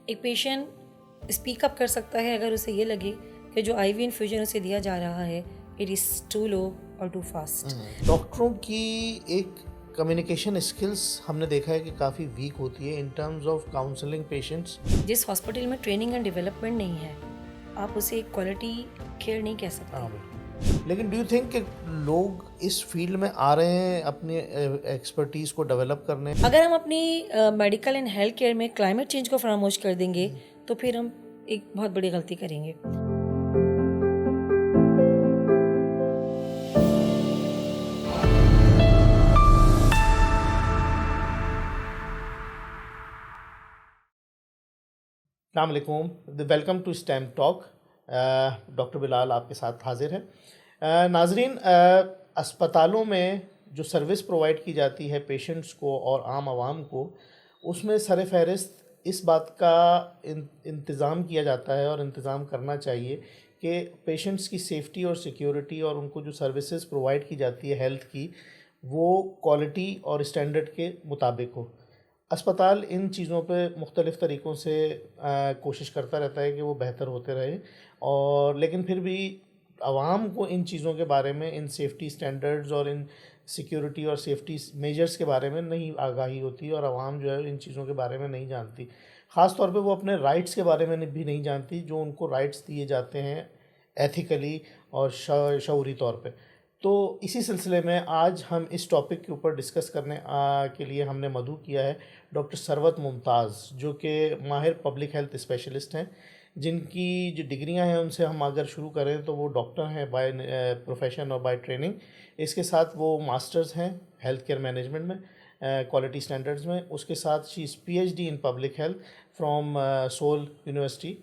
ایک patient speak up کر سکتا ہے اگر اسے یہ لگے کہ جو آئی وی انفیوژن اسے دیا جا رہا ہے اٹ از ٹو لو اور ٹو فاسٹ. ڈاکٹروں کی ایک کمیونیکیشن اسکلس ہم نے دیکھا ہے کہ کافی ویک ہوتی ہے ان ٹرمز آف کاؤنسلنگ پیشنٹس. جس ہاسپٹل میں ٹریننگ اینڈ ڈیولپمنٹ نہیں ہے آپ اسے کوالٹی کیئر نہیں کہہ سکتے. لیکن ڈو یو تھنک کہ لوگ اس فیلڈ میں آ رہے ہیں اپنی ایکسپرٹیز کو ڈیولپ کرنے؟ اگر ہم اپنی میڈیکل اینڈ ہیلتھ کیئر میں کلائمیٹ چینج کو فراموش کر دیں گے تو پھر ہم ایک بہت بڑی غلطی کریں گے. السلام علیکم، welcome to STEM talk. Doctor Bilal آپ کے ساتھ حاضر ہیں. ناظرین، اسپتالوں میں جو سروس پرووائڈ کی جاتی ہے پیشنٹس کو اور عام عوام کو، اس میں سر فہرست اس بات کا انتظام کیا جاتا ہے اور انتظام کرنا چاہیے کہ پیشنٹس کی سیفٹی اور سیکیورٹی اور ان کو جو سروسز پرووائڈ کی جاتی ہے ہیلتھ کی وہ کوالٹی اور اسٹینڈرڈ کے مطابق ہو. اسپتال ان چیزوں پہ مختلف طریقوں سے کوشش کرتا رہتا ہے کہ وہ بہتر ہوتے رہے، اور لیکن پھر بھی عوام کو ان چیزوں کے بارے میں، ان سیفٹی سٹینڈرڈز اور ان سیکیورٹی اور سیفٹی میجرز کے بارے میں نہیں آگاہی ہوتی، اور عوام جو ہے ان چیزوں کے بارے میں نہیں جانتی. خاص طور پہ وہ اپنے رائٹس کے بارے میں بھی نہیں جانتی جو ان کو رائٹس دیے جاتے ہیں ایتھیکلی اور شعوری طور پہ. تو اسی سلسلے میں آج ہم اس ٹاپک کے اوپر ڈسکس کرنے کے لیے ہم نے مدعو کیا ہے ڈاکٹر ثروت ممتاز، جو کہ ماہر پبلک ہیلتھ اسپیشلسٹ ہیں، جن کی جو ڈگریاں ہیں ان سے ہم اگر شروع کریں تو وہ ڈاکٹر ہیں بائی پروفیشن اور بائی ٹریننگ. اس کے ساتھ وہ ماسٹرز ہیں ہیلتھ کیئر مینجمنٹ میں، کوالٹی سٹینڈرڈز میں. اس کے ساتھ she is P H D in public health from Seoul university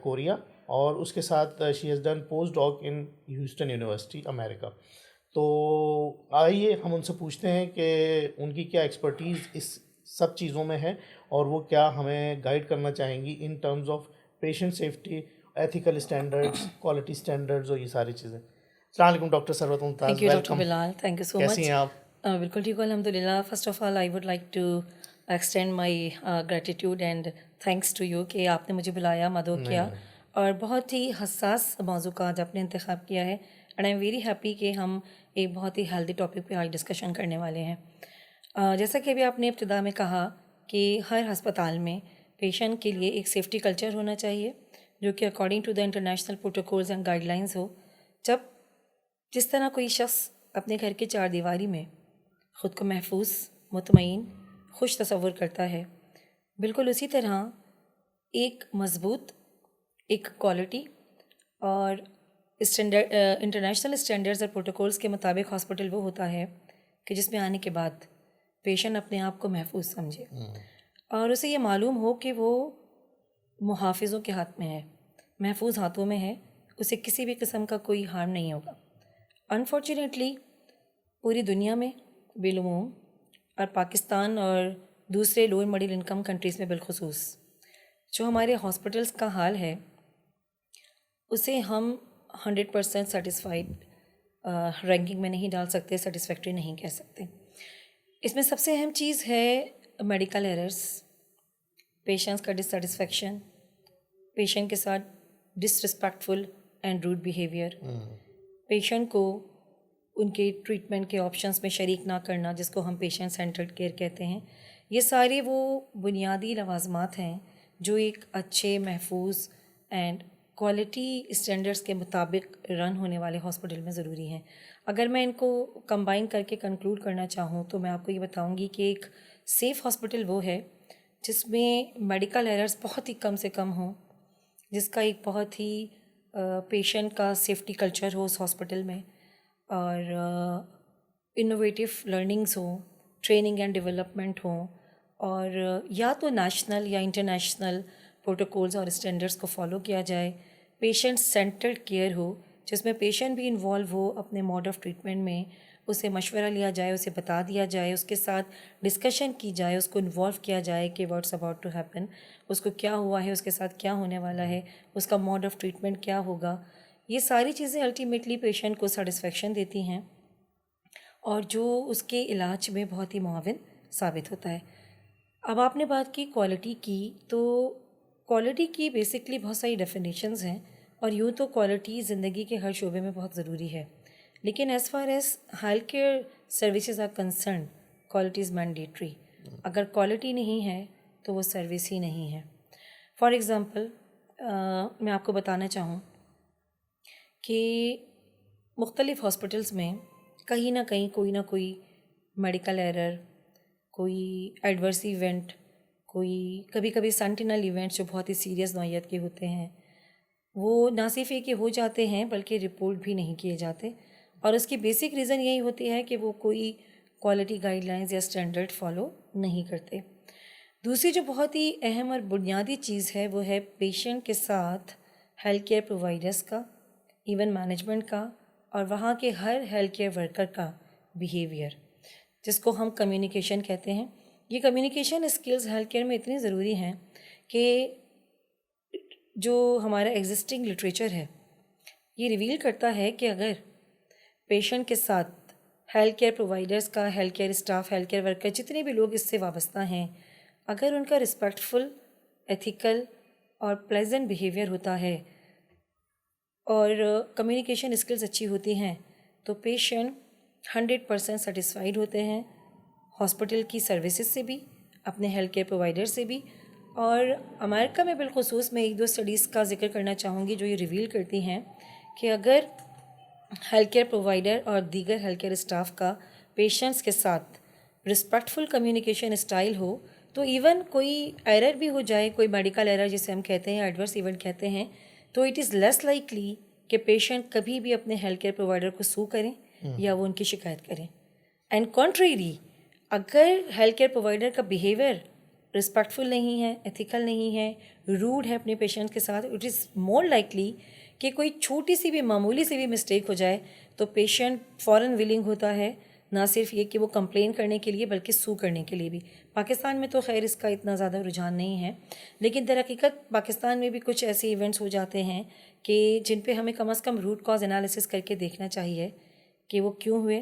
Korea, اور اس کے ساتھ شی ہیز ڈن پوسٹ ڈاک ان ہیوسٹن یونیورسٹی امریکہ. تو آئیے ہم ان سے پوچھتے ہیں کہ ان کی کیا ایکسپرٹیز اس سب چیزوں میں ہے اور وہ کیا ہمیں گائیڈ کرنا چاہیں گی in terms of patient safety, ethical standards, quality standards اور یہ ساری چیزیں. السلام علیکم doctor Sarwat Mumtaz. Thank you doctor Bilal, thank you so much. کیسی ہیں آپ؟ بالکل ٹھیک ہوں الحمد للہ. First of all I would like to extend my gratitude and thanks to you کہ آپ نے مجھے بلایا، مدعو کیا، اور بہت ہی حساس موضوع کا آج آپ نے انتخاب کیا ہے. And I am very happy کہ ہم ایک بہت ہی ہیلدی ٹاپک پہ آج ڈسکشن کرنے والے ہیں. جیسا کہ ابھی آپ نے ابتدا میں کہا کہ ہر ہسپتال میں پیشنٹ کے لیے ایک سیفٹی کلچر ہونا چاہیے جو کہ according to the international protocols and guidelines ہو. جس طرح کوئی شخص اپنے گھر کے چار دیواری میں خود کو محفوظ، مطمئن، خوش تصور کرتا ہے، بالکل اسی طرح ایک مضبوط، ایک کوالٹی اور انٹرنیشنل اسٹینڈرڈز اور پروٹوکولز کے مطابق ہاسپٹل وہ ہوتا ہے کہ جس میں آنے کے بعد پیشنٹ اپنے آپ کو محفوظ سمجھے اور اسے یہ معلوم ہو کہ وہ محافظوں کے ہاتھ میں ہے، محفوظ ہاتھوں میں ہے، اسے کسی بھی قسم کا کوئی ہارم نہیں ہوگا. انفارچونیٹلی پوری دنیا میں بالعموم اور پاکستان اور دوسرے لوور مڈل انکم کنٹریز میں بالخصوص جو ہمارے ہاسپٹلس کا حال ہے اسے ہم 100% سیٹسفائیڈ رینکنگ میں نہیں ڈال سکتے، سیٹسفیکٹری نہیں کہہ سکتے. اس میں سب سے اہم چیز ہے میڈیکل ایررز، پیشنٹس کا ڈسسیٹسفیکشن، پیشنٹ کے ساتھ ڈسرسپیکٹفل اینڈ روڈ بیہیویئر، پیشنٹ کو ان کے ٹریٹمنٹ کے آپشنس میں شریک نہ کرنا جس کو ہم پیشنٹ سینٹرڈ کیئر کہتے ہیں. یہ سارے وہ بنیادی لوازمات ہیں جو ایک اچھے، محفوظ اینڈ کوالٹی اسٹینڈرڈس کے مطابق رن ہونے والے ہاسپٹل میں ضروری ہیں. اگر میں ان کو کمبائن کر کے کنکلوڈ کرنا چاہوں تو میں آپ کو یہ بتاؤں گی کہ ایک سیف ہاسپٹل وہ ہے جس میں میڈیکل ایررز بہت ہی کم سے کم ہوں، جس کا ایک بہت ہی پیشنٹ کا سیفٹی کلچر ہو اس ہاسپٹل میں، اور انوویٹیو لرننگز ہوں، ٹریننگ اینڈ ڈیولپمنٹ ہوں، اور یا تو نیشنل یا انٹرنیشنل پروٹوکولز اور اسٹینڈرڈس کو فالو کیا جائے. پیشنٹ سینٹرڈ کیئر ہو جس میں پیشنٹ بھی انوالو ہو اپنے موڈ آف ٹریٹمنٹ میں، اسے مشورہ لیا جائے، اسے بتا دیا جائے، اس کے ساتھ ڈسکشن کی جائے، اس کو انوالو کیا جائے کہ واٹس اباؤٹ ٹو ہیپن، اس کو کیا ہوا ہے، اس کے ساتھ کیا ہونے والا ہے، اس کا موڈ آف ٹریٹمنٹ کیا ہوگا. یہ ساری چیزیں الٹیمیٹلی پیشنٹ کو سیٹسفیکشن دیتی ہیں اور جو اس کے علاج میں بہت ہی معاون ثابت ہوتا ہے. اب آپ نے بات کی کوالٹی کی، تو کوالٹی کی بیسکلی بہت ساری ڈیفینیشنز ہیں، اور یوں تو کوالٹی زندگی کے ہر شعبے میں بہت ضروری ہے، لیکن as far as health care services are concern quality is mandatory. اگر کوالٹی نہیں ہے تو وہ سروس ہی نہیں ہے. فار ایگزامپل میں آپ کو بتانا چاہوں کہ مختلف ہاسپٹلس میں کہیں نہ کہیں کوئی نہ کوئی میڈیکل ایرر، کوئی ایڈورس ایونٹ، کوئی کبھی کبھی سینٹینل ایونٹس جو بہت ہی سیریس نوعیت کے ہوتے ہیں، وہ نہ صرف یہ کہ ہو جاتے ہیں بلکہ رپورٹ بھی نہیں کیے جاتے، اور اس کی بیسک ریزن یہی ہوتی ہے کہ وہ کوئی کوالٹی گائیڈ لائنز یا اسٹینڈرڈ فالو نہیں کرتے. دوسری جو بہت ہی اہم اور بنیادی چیز ہے وہ ہے پیشنٹ کے ساتھ ہیلتھ کیئر پرووائڈرس کا، ایون مینجمنٹ کا، اور وہاں کے ہر ہیلتھ کیئر ورکر کا بیہیویئر، جس کو ہم کمیونیکیشن کہتے ہیں. یہ کمیونیکیشن اسکلز ہیلتھ کیئر میں اتنی ضروری ہیں کہ جو ہمارا ایگزسٹنگ لٹریچر ہے یہ ریویل کرتا ہے کہ اگر پیشنٹ کے ساتھ ہیلتھ کیئر پرووائڈرس کا، health care staff, health care worker, جتنے بھی لوگ اس سے وابستہ ہیں، اگر ان کا رسپیکٹفل، ایتھیکل اور پلیزنٹ بیہیویئر ہوتا ہے اور کمیونیکیشن اسکلز اچھی ہوتی ہیں، تو پیشنٹ 100% سیٹسفائیڈ ہوتے ہیں ہاسپٹل کی سروسز سے بھی، اپنے ہیلتھ کیئر پرووائڈر سے بھی. اور امریکہ میں بالخصوص میں 1-2 اسٹڈیز کا ذکر کرنا چاہوں گی جو یہ ریویل کرتی ہیں کہ اگر ہیلتھ کیئر پرووائڈر اور دیگر ہیلتھ کیئر اسٹاف کا پیشنٹس کے ساتھ رسپیکٹفل کمیونیکیشن اسٹائل ہو تو ایون کوئی ایرر بھی ہو جائے، کوئی میڈیکل ایرر جسے ہم کہتے ہیں، ایڈورس ایونٹ کہتے ہیں، تو اٹ از لیس لائکلی کہ پیشنٹ کبھی بھی اپنے ہیلتھ کیئر پرووائڈر کو سو کریں یا وہ ان کی شکایت کریں. اینڈ کنٹریری، اگر ہیلتھ کیئر پرووائڈر کا بیہیویئر رسپیکٹفل نہیں ہے، ایتھیکل نہیں ہے، روڈ ہے اپنے پیشنٹ کے ساتھ، اٹ از مور لائکلی کہ کوئی چھوٹی سی بھی معمولی سی بھی مسٹیک ہو جائے تو پیشنٹ فوراً ولنگ ہوتا ہے نہ صرف یہ کہ وہ کمپلین کرنے کے لیے بلکہ سو کرنے کے لیے بھی. پاکستان میں تو خیر اس کا اتنا زیادہ رجحان نہیں ہے، لیکن در حقیقت پاکستان میں بھی کچھ ایسے ایونٹس ہو جاتے ہیں کہ جن پہ ہمیں کم از کم روٹ کاز انالیسس کر کے دیکھنا چاہیے کہ وہ کیوں ہوئے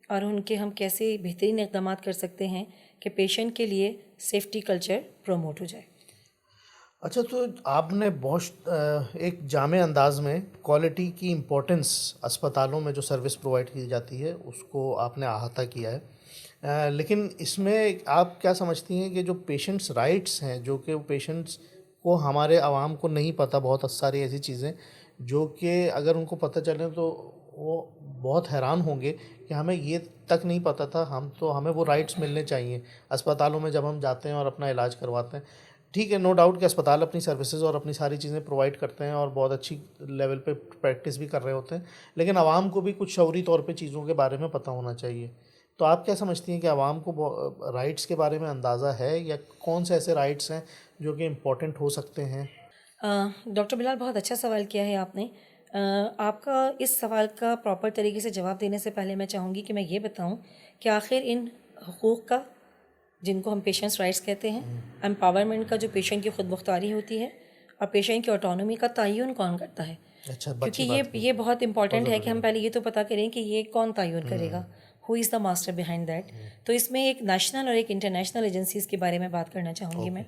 اور ان کے ہم کیسے بہترین اقدامات کر سکتے ہیں کہ پیشنٹ کے لیے سیفٹی کلچر پروموٹ ہو جائے. اچھا، تو آپ نے بہت ایک جامع انداز میں کوالٹی کی امپورٹنس اسپتالوں میں جو سروس پرووائڈ کی جاتی ہے اس کو آپ نے احاطہ کیا ہے، لیکن اس میں آپ کیا سمجھتی ہیں کہ جو پیشنٹس رائٹس ہیں، جو کہ پیشنٹس کو ہمارے عوام کو نہیں پتہ، بہت ساری ایسی چیزیں جو کہ اگر ان کو پتہ چلیں تو وہ بہت حیران ہوں گے کہ ہمیں یہ تک نہیں پتہ تھا، ہمیں وہ رائٹس ملنے چاہیے اسپتالوں میں جب ہم جاتے ہیں اور اپنا علاج کرواتے ہیں. ٹھیک ہے، نو ڈاؤٹ کہ اسپتال اپنی سروسز اور اپنی ساری چیزیں پرووائڈ کرتے ہیں اور بہت اچھی لیول پہ پریکٹس بھی کر رہے ہوتے ہیں، لیکن عوام کو بھی کچھ شعوری طور پہ چیزوں کے بارے میں پتہ ہونا چاہیے. تو آپ کیا سمجھتی ہیں کہ عوام کو رائٹس کے بارے میں اندازہ ہے، یا کون سے ایسے رائٹس ہیں جو کہ امپورٹنٹ ہو سکتے ہیں؟ ڈاکٹر بلال، بہت اچھا سوال کیا ہے آپ نے. آپ کا اس سوال کا پراپر طریقے سے جواب دینے سے پہلے میں چاہوں گی کہ میں یہ بتاؤں کہ آخر ان حقوق کا، جن کو ہم پیشنٹس رائٹس کہتے ہیں، امپاورمنٹ کا، جو پیشنٹ کی خود مختاری ہوتی ہے، اور پیشنٹ کی آٹونومی کا تعین کون کرتا ہے. اچھا، کیونکہ یہ بہت امپورٹنٹ ہے کہ ہم پہلے یہ تو پتہ کریں کہ یہ کون تعین کرے گا، ہو از دا ماسٹر بیہائنڈ دیٹ. تو اس میں ایک نیشنل اور ایک انٹرنیشنل ایجنسیز کے بارے میں بات کرنا چاہوں گی میں.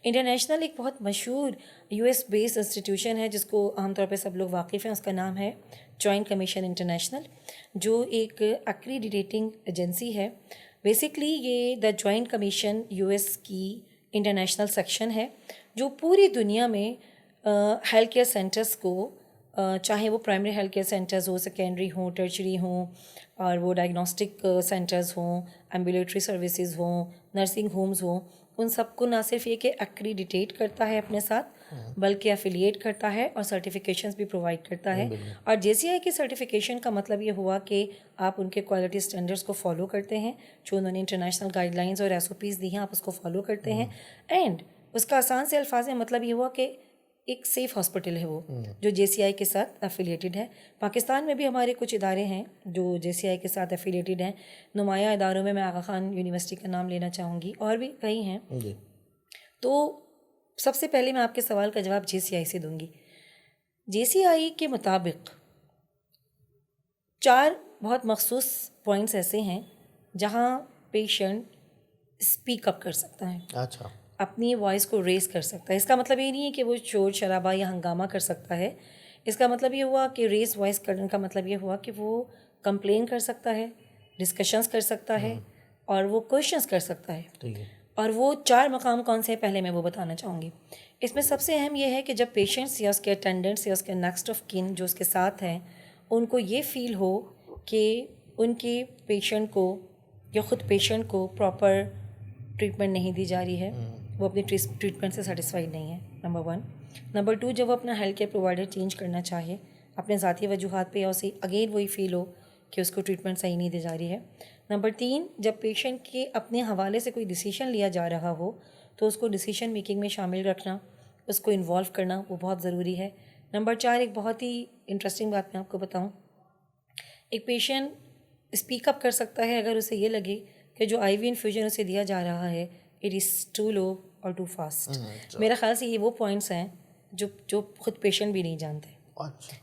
انٹرنیشنل ایک بہت مشہور US بیسڈ انسٹیٹیوشن ہے جس کو عام طور پہ سب لوگ واقف ہیں، اس کا نام ہے جوائنٹ کمیشن انٹرنیشنل، جو ایک ایکریڈیٹنگ ایجنسی ہے. بیسکلی یہ دا جوائنٹ کمیشن US کی انٹرنیشنل سیکشن ہے جو پوری دنیا میں ہیلتھ کیئر سینٹرز کو، چاہے وہ پرائمری ہیلتھ کیئر سینٹرز ہوں، سیکنڈری ہوں، ٹرچری ہوں، اور وہ ڈائگنوسٹک سینٹرز ہوں، ایمبولیٹری سروسز ہوں، نرسنگ ہومز ہوں، ان سب کو نہ صرف یہ کہ ایکریڈیٹیٹ کرتا ہے اپنے ساتھ بلکہ ایفیلیٹ کرتا ہے اور سرٹیفکیشنز بھی پرووائڈ کرتا ہے. اور JCI کی سرٹیفکیشن کا مطلب یہ ہوا کہ آپ ان کے کوالٹی اسٹینڈرڈس کو فالو کرتے ہیں، جو انہوں نے انٹرنیشنل گائیڈ لائنز اور SOPs دی ہیں، آپ اس کو فالو کرتے ہیں. اینڈ اس کا آسان سے الفاظ میں مطلب یہ ہوا کہ ایک سیف ہاسپٹل ہے وہ، جو JCI کے ساتھ ایفیلیٹڈ ہے. پاکستان میں بھی ہمارے کچھ ادارے ہیں جو JCI کے ساتھ ایفیلیٹڈ ہیں. نمایاں اداروں میں آغا خان یونیورسٹی کا نام لینا چاہوں گی، اور بھی کئی ہیں. تو سب سے پہلے میں آپ کے سوال کا جواب JCI سے دوں گی. JCI کے مطابق 4 بہت مخصوص پوائنٹس ایسے ہیں جہاں پیشنٹ اسپیک اپ کر سکتا ہے. اچھا. اپنی وائس کو ریز کر سکتا ہے. اس کا مطلب یہ نہیں ہے کہ وہ شور شرابہ یا ہنگامہ کر سکتا ہے. اس کا مطلب یہ ہوا کہ ریز وائس کرنے کا مطلب یہ ہوا کہ وہ کمپلین کر سکتا ہے, ڈسکشنز کر سکتا ہے, اور وہ کویشچنس کر سکتا ہے. اور وہ 4 مقام کون سے ہیں پہلے میں وہ بتانا چاہوں گی. اس میں سب سے اہم یہ ہے کہ جب پیشنٹس یا اس کے اٹینڈنٹس یا اس کے نیکسٹ آف کن جو اس کے ساتھ ہیں ان کو یہ فیل ہو کہ ان کے پیشنٹ کو یا خود پیشنٹ کو پراپر ٹریٹمنٹ نہیں دی جا رہی ہے, وہ اپنی ٹریٹمنٹ سے سیٹسفائیڈ نہیں ہے, نمبر 1. نمبر 2, جب وہ اپنا ہیلتھ کیئر پرووائڈر چینج کرنا چاہے اپنے ذاتی وجوہات پہ یا اسے اگین وہی فیل ہو کہ اس کو ٹریٹمنٹ صحیح نہیں دی جا رہی ہے. نمبر 3, جب پیشنٹ کے اپنے حوالے سے کوئی ڈیسیشن لیا جا رہا ہو تو اس کو ڈیسیشن میکنگ میں شامل رکھنا, اس کو انوالو کرنا وہ بہت ضروری ہے. نمبر 4, ایک بہت ہی انٹرسٹنگ بات میں آپ کو بتاؤں, ایک پیشنٹ اسپیک اپ کر سکتا ہے اگر اسے یہ لگے کہ جو آئی وی انفیوژن اسے دیا جا رہا ہے اٹ از ٹو لو اور ٹو فاسٹ. میرا خیال سے یہ وہ پوائنٹس ہیں جو خود پیشنٹ بھی نہیں جانتے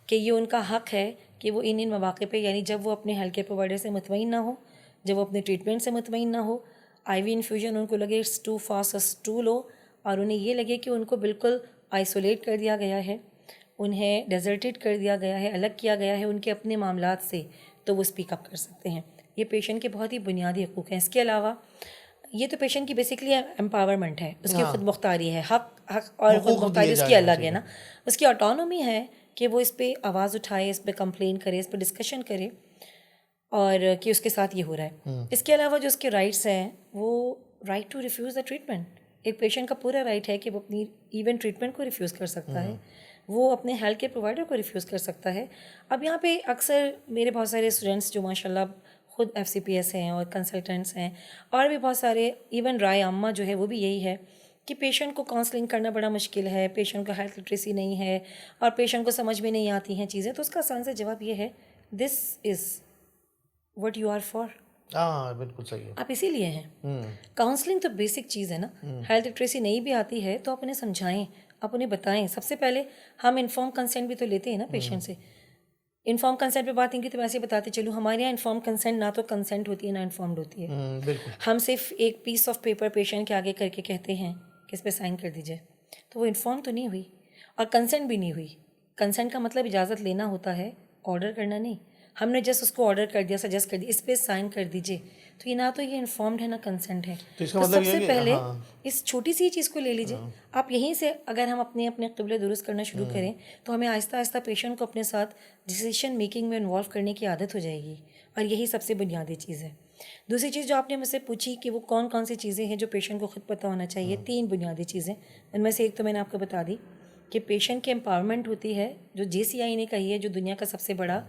کہ یہ ان کا حق ہے کہ وہ ان مواقع پہ, یعنی جب وہ اپنے ہیلتھ کیئر پرووائڈر سے مطمئن نہ ہو, جب وہ اپنے ٹریٹمنٹ سے مطمئن نہ ہو, آئی وی انفیوژن ان کو لگے it's too fast, it's too low, اور انہیں یہ لگے کہ ان کو بالکل آئسولیٹ کر دیا گیا ہے, انہیں ڈیزرٹیڈ کر دیا گیا ہے, الگ کیا گیا ہے ان کے اپنے معاملات سے, تو وہ اسپیک اپ کر سکتے ہیں. یہ پیشنٹ کے بہت ہی بنیادی حقوق ہیں. اس کے علاوہ یہ تو پیشنٹ کی بیسکلی امپاورمنٹ ہے, اس کی خود مختاری ہے, حق اور خود مختاری اس کی الگ ہے نا, اس کی آٹونومی ہے کہ وہ اس پہ آواز اٹھائے, اس پہ کمپلین کرے, اس پہ ڈسکشن کرے, اور کہ اس کے ساتھ یہ ہو رہا ہے. اس کے علاوہ جو اس کے رائٹس ہیں وہ right to refuse the treatment. ایک پیشنٹ کا پورا رائٹ ہے کہ وہ اپنی ایون ٹریٹمنٹ کو ریفیوز کر سکتا ہے, وہ اپنے ہیلتھ کیئر پرووائڈر کو ریفیوز کر سکتا ہے. اب یہاں پہ اکثر میرے بہت سارے اسٹوڈنٹس جو ماشاء اللہ خود ایف سی پی ایس ہیں اور کنسلٹنٹس ہیں, اور بھی بہت سارے, ایون رائے عامہ جو ہے وہ بھی یہی ہے کہ پیشنٹ کو کاؤنسلنگ کرنا بڑا مشکل ہے, پیشنٹ کو ہیلتھ لٹریسی نہیں ہے, اور پیشنٹ کو سمجھ میں نہیں آتی ہیں چیزیں. تو اس کا آسان سے جواب یہ ہے, this is what you are for. ہاں بالکل صحیح ہے, آپ اسی لیے ہیں. کاؤنسلنگ تو بیسک چیز ہے نا. ہیلتھ لٹریسی نہیں بھی آتی ہے تو آپ انہیں سمجھائیں, آپ انہیں بتائیں. سب سے پہلے ہم انفارم کنسنٹ بھی تو لیتے ہیں نا پیشنٹ سے. انفارم کنسنٹ پہ بات نہیں کی تو ویسے بتاتے چلو, ہمارے یہاں انفارم کنسنٹ نہ تو کنسنٹ ہوتی ہے نہ انفارمڈ ہوتی ہے. بالکل. ہم صرف ایک پیس آف پیپر پیشنٹ کے آگے کر کے کہتے ہیں کہ اس پہ سائن کر دیجیے, تو وہ انفارم تو نہیں ہوئی اور کنسنٹ بھی نہیں ہوئی. کنسنٹ کا مطلب اجازت لینا ہوتا ہے, آرڈر کرنا نہیں. ہم نے جسٹ اس کو آرڈر کر دیا, سجیسٹ کر دیا اس پہ سائن کر دیجیے, تو یہ نہ تو یہ انفارمڈ ہے نہ کنسنٹ ہے. تو سب سے پہلے اس چھوٹی سی چیز کو لے لیجیے آپ. یہیں سے اگر ہم اپنے قبلے درست کرنا شروع کریں تو ہمیں آہستہ آہستہ پیشنٹ کو اپنے ساتھ ڈیسیشن میکنگ میں انوالو کرنے کی عادت ہو جائے گی, اور یہی سب سے بنیادی چیز ہے. دوسری چیز جو آپ نے مجھ سے پوچھی کہ وہ کون کون سی چیزیں ہیں جو پیشنٹ کو خود پتہ ہونا چاہیے, 3 بنیادی چیزیں. ان میں سے ایک تو میں نے آپ کو بتا دی کہ پیشنٹ کی امپاورمنٹ ہوتی ہے, جو جے سی آئی نے کہی ہے, جو دنیا کا سب سے بڑا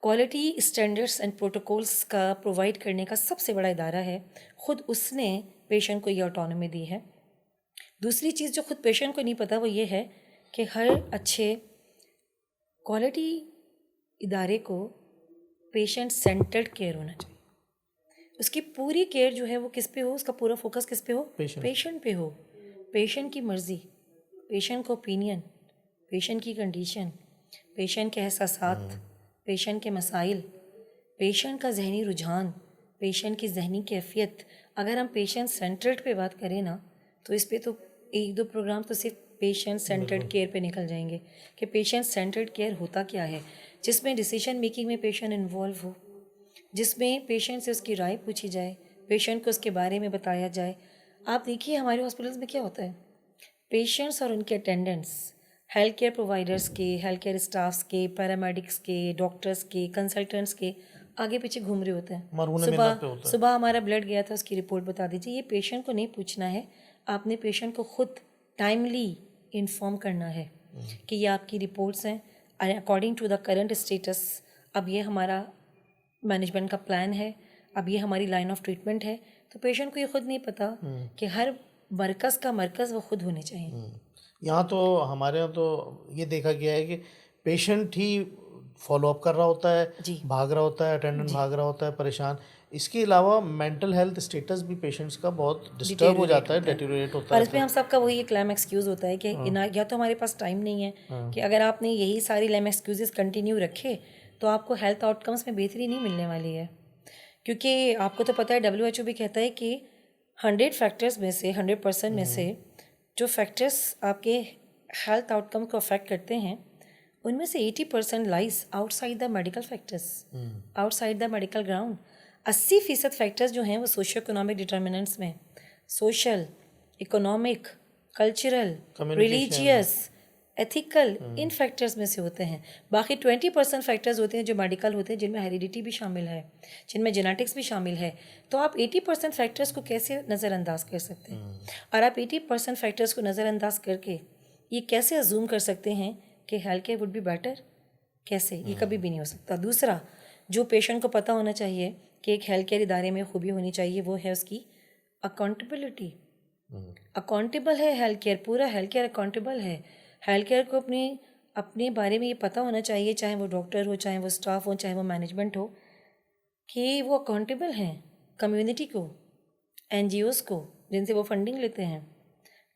کوالٹی اسٹینڈرڈس اینڈ پروٹوکولس کا پرووائڈ کرنے کا سب سے بڑا ادارہ ہے. خود اس نے پیشنٹ کو یہ آٹونومی دی ہے. دوسری چیز جو خود پیشنٹ کو نہیں پتہ وہ یہ ہے کہ ہر اچھے کوالٹی ادارے کو پیشنٹ سینٹرڈ کیئر ہونا چاہیے. اس کی پوری کیئر جو ہے وہ کس پہ ہو, اس کا پورا فوکس کس پہ ہو, پیشنٹ پہ ہو. پیشنٹ کی مرضی, پیشنٹ کا اوپینین, پیشنٹ کی کنڈیشن, پیشنٹ کے احساسات, پیشنٹ کے مسائل, پیشنٹ کا ذہنی رجحان, پیشنٹ کی ذہنی کیفیت. اگر ہم پیشنٹ سینٹرڈ پہ بات کریں نا تو اس پہ تو 1-2 پروگرام تو صرف پیشنٹ سینٹرڈ کیئر پہ نکل جائیں گے کہ پیشنٹ سینٹرڈ کیئر ہوتا کیا ہے, جس میں ڈیسیشن میکنگ میں پیشنٹ انوالو ہو, جس میں پیشنٹ سے اس کی رائے پوچھی جائے, پیشنٹ کو اس کے بارے میں بتایا جائے. آپ دیکھیے ہمارے ہاسپٹلس میں کیا ہوتا ہے, پیشنٹس اور ان کے اٹینڈنٹس ہیلتھ کیئر پرووائڈرس کے, ہیلتھ کیئر اسٹافس کے, پیرامیڈکس کے, ڈاکٹرس کے, کنسلٹنٹس کے آگے پیچھے گھوم رہے ہوتے ہیں. صبح ہمارا بلڈ گیا تھا, اس کی رپورٹ بتا دیجیے. یہ پیشنٹ کو نہیں پوچھنا ہے, آپ نے پیشنٹ کو خود ٹائملی انفارم کرنا ہے کہ یہ آپ کی رپورٹس ہیں according to the current status. اب یہ ہمارا مینجمنٹ کا پلان ہے, اب یہ ہماری لائن آف ٹریٹمنٹ ہے. تو پیشنٹ کو یہ خود نہیں پتہ کہ ہر مرکز کا مرکز وہ خود ہونے چاہیے. یہاں تو ہمارے یہاں تو یہ دیکھا گیا ہے کہ پیشنٹ ہی فالو اپ کر رہا ہوتا ہے, بھاگ رہا ہوتا ہے, اٹینڈنٹ بھاگ رہا ہوتا ہے پریشان. اس کے علاوہ مینٹل ہیلتھ اسٹیٹس بھی پیشنٹس کا بہت ڈسٹرب ہو جاتا ہے, ڈیٹیریٹ ہوتا ہے. اور اس میں ہم سب کا وہی ایک لیم ایکسکیوز ہوتا ہے کہ یا تو ہمارے پاس ٹائم نہیں ہے کہ اگر آپ نے یہی ساری لیم ایکسکیوزز کنٹینیو رکھے تو آپ کو ہیلتھ آؤٹ کمس میں بہتری نہیں ملنے والی ہے. کیونکہ آپ کو تو پتہ ہے WHO بھی کہتا ہے کہ 100 فیکٹرز میں سے 100% میں سے جو فیکٹرز آپ کے ہیلتھ آؤٹ کم کو افیکٹ کرتے ہیں ان میں سے 80% lies outside the medical factors, outside the medical ground. 80% factors جو ہیں وہ سوشو اکنامک ڈٹرمننٹس میں، social, economic, cultural, religious, ethical, ان فیکٹرز میں سے ہوتے ہیں. باقی 20% فیکٹرز ہوتے ہیں جو میڈیکل ہوتے ہیں، جن میں ہیریڈیٹی بھی شامل ہے، جن میں جینیٹکس بھی شامل ہے. تو آپ 80% فیکٹرز کو کیسے نظر انداز کر سکتے ہیں؟ اور آپ 80% فیکٹرز کو نظر انداز کر کے یہ کیسے ازوم کر سکتے ہیں کہ health care would be better? کیسے؟ یہ کبھی بھی نہیں ہو سکتا. دوسرا جو پیشنٹ کو پتہ ہونا چاہیے کہ ایک ہیلتھ کیئر ادارے میں خوبی ہونی چاہیے وہ ہے اس کی اکاؤنٹیبلٹی. اکاؤنٹیبل ہے ہیلتھ کیئر، پورا ہیلتھ کیئر اکاؤنٹیبل ہے. ہیلتھ کیئر کو اپنے بارے میں یہ پتہ ہونا چاہیے، چاہے وہ ڈاکٹر ہو، چاہے وہ اسٹاف ہو، چاہے وہ مینجمنٹ ہو، کہ وہ اکاؤنٹیبل ہیں کمیونٹی کو، این جی اوز کو جن سے وہ فنڈنگ لیتے ہیں،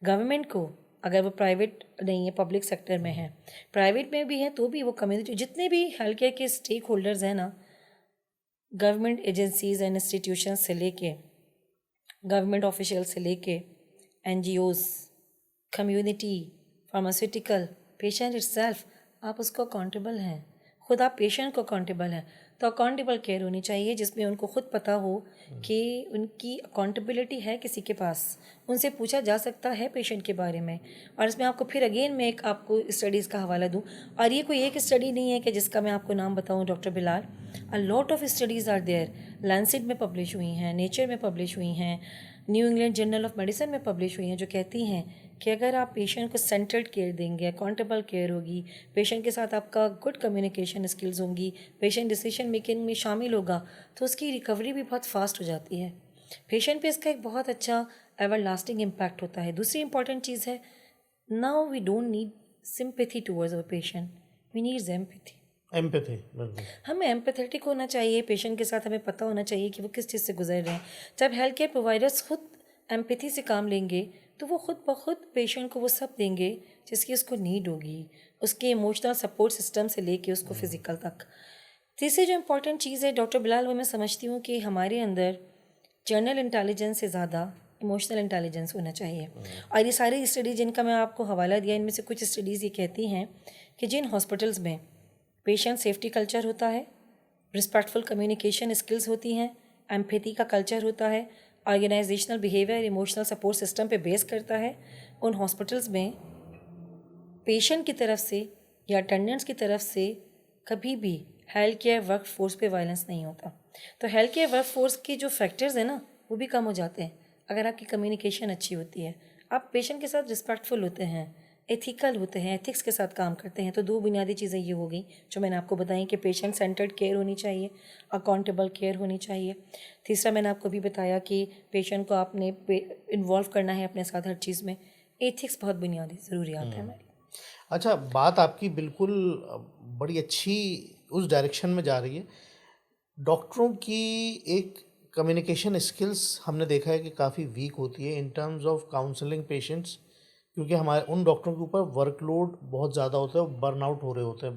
گورنمنٹ کو اگر وہ پرائیویٹ نہیں ہے، پبلک سیکٹر میں ہے، پرائیویٹ میں بھی ہے تو بھی وہ کمیونٹی، جتنے بھی ہیلتھ کیئر کے اسٹیک ہولڈرز ہیں نا، گورنمنٹ ایجنسیز اینڈ انسٹیٹیوشن سے لے کے گورنمنٹ آفیشیل سے لے کے N G Os, community, pharmaceutical, patient itself, آپ اس کو اکاؤنٹیبل ہیں. خود آپ پیشنٹ کو اکاؤنٹیبل ہیں. تو اکاؤنٹیبل کیئر ہونی چاہیے جس میں ان کو خود پتہ ہو کہ ان کی اکاؤنٹیبلٹی ہے کسی کے پاس، ان سے پوچھا جا سکتا ہے پیشنٹ کے بارے میں. اور اس میں آپ کو پھر اگین میں ایک آپ کو اسٹڈیز کا حوالہ دوں، اور یہ کوئی ایک اسٹڈی نہیں ہے کہ جس کا میں آپ کو نام بتاؤں doctor Bilal. A lot of studies are there, Lancet میں پبلش ہوئی ہیں، نیچر میں پبلش ہوئی ہیں، New England journal of medicine میں پبلش ہوئی ہیں، جو کہتی ہیں کہ اگر آپ پیشنٹ کو سینٹرڈ کیئر دیں گے، اکاؤنٹیبل کیئر ہوگی، پیشنٹ کے ساتھ آپ کا گڈ کمیونیکیشن اسکلز ہوں گی، پیشنٹ ڈیسیشن میکنگ میں شامل ہوگا، تو اس کی ریکوری بھی بہت فاسٹ ہو جاتی ہے. پیشنٹ پہ اس کا ایک بہت اچھا ایور لاسٹنگ امپیکٹ ہوتا ہے. دوسری امپورٹنٹ چیز ہے، now we don't need sympathy towards our patient, we needs empathy. Empathy, بالکل. ہمیں ایمپیتھیٹک ہونا چاہیے پیشنٹ کے ساتھ، ہمیں پتہ ہونا چاہیے کہ وہ کس چیز سے گزر رہے ہیں. جب ہیلتھ کیئر پرووائڈرس خود ایمپیتھی سے کام لیں گے تو وہ خود بخود پیشنٹ کو وہ سب دیں گے جس کی اس کو نیڈ ہوگی، اس کے ایموشنل سپورٹ سسٹم سے لے کے اس کو فزیکل تک. تیسری جو امپورٹنٹ چیز ہے ڈاکٹر بلال، وہ میں سمجھتی ہوں کہ ہمارے اندر جنرل انٹیلیجنس سے زیادہ ایموشنل انٹیلیجنس ہونا چاہیے. اور یہ ساری اسٹڈیز جن کا میں آپ کو حوالہ دیا، ان میں سے کچھ اسٹڈیز یہ کہتی ہیں کہ جن ہاسپٹلس میں پیشنٹ سیفٹی کلچر ہوتا ہے، رسپیکٹفل کمیونیکیشن اسکلز ہوتی ہیں، ایمپیتھی کا کلچر ہوتا ہے، organizational behaviour emotional support system پہ بیس کرتا ہے، ان ہاسپٹلس میں پیشنٹ کی طرف سے یا اٹینڈنٹس کی طرف سے کبھی بھی ہیلتھ کیئر ورک فورس پہ وائلنس نہیں ہوتا. تو ہیلتھ کیئر ورک فورس کی جو فیکٹرز ہیں نا وہ بھی کم ہو جاتے ہیں اگر آپ کی کمیونیکیشن اچھی ہوتی ہے، آپ پیشنٹ کے ساتھ رسپیکٹفل ہوتے ہیں، ایتھیکل ہوتے ہیں، ایتھکس کے ساتھ کام کرتے ہیں. تو دو بنیادی چیزیں یہ ہو گئیں جو میں نے آپ کو بتائیں کہ پیشنٹ سینٹرڈ کیئر ہونی چاہیے، اکاؤنٹیبل کیئر ہونی چاہیے. تیسرا میں نے آپ کو بھی بتایا کہ پیشنٹ کو آپ نے انوالو کرنا ہے اپنے ساتھ ہر چیز میں. ایتھکس بہت بنیادی ضروریات ہیں ہماری. اچھا، بات آپ کی بالکل بڑی اچھی اس ڈائریکشن میں جا رہی ہے. ڈاکٹروں کی ایک کمیونیکیشن اسکلس ہم نے دیکھا ہے کہ کافی ویک ہوتی ہے ان ٹرمز آف کاؤنسلنگ پیشنٹس، کیونکہ ہمارے ان ڈاکٹروں کے اوپر ورک لوڈ بہت زیادہ ہوتا ہے، برن آؤٹ ہو رہے ہوتے ہیں.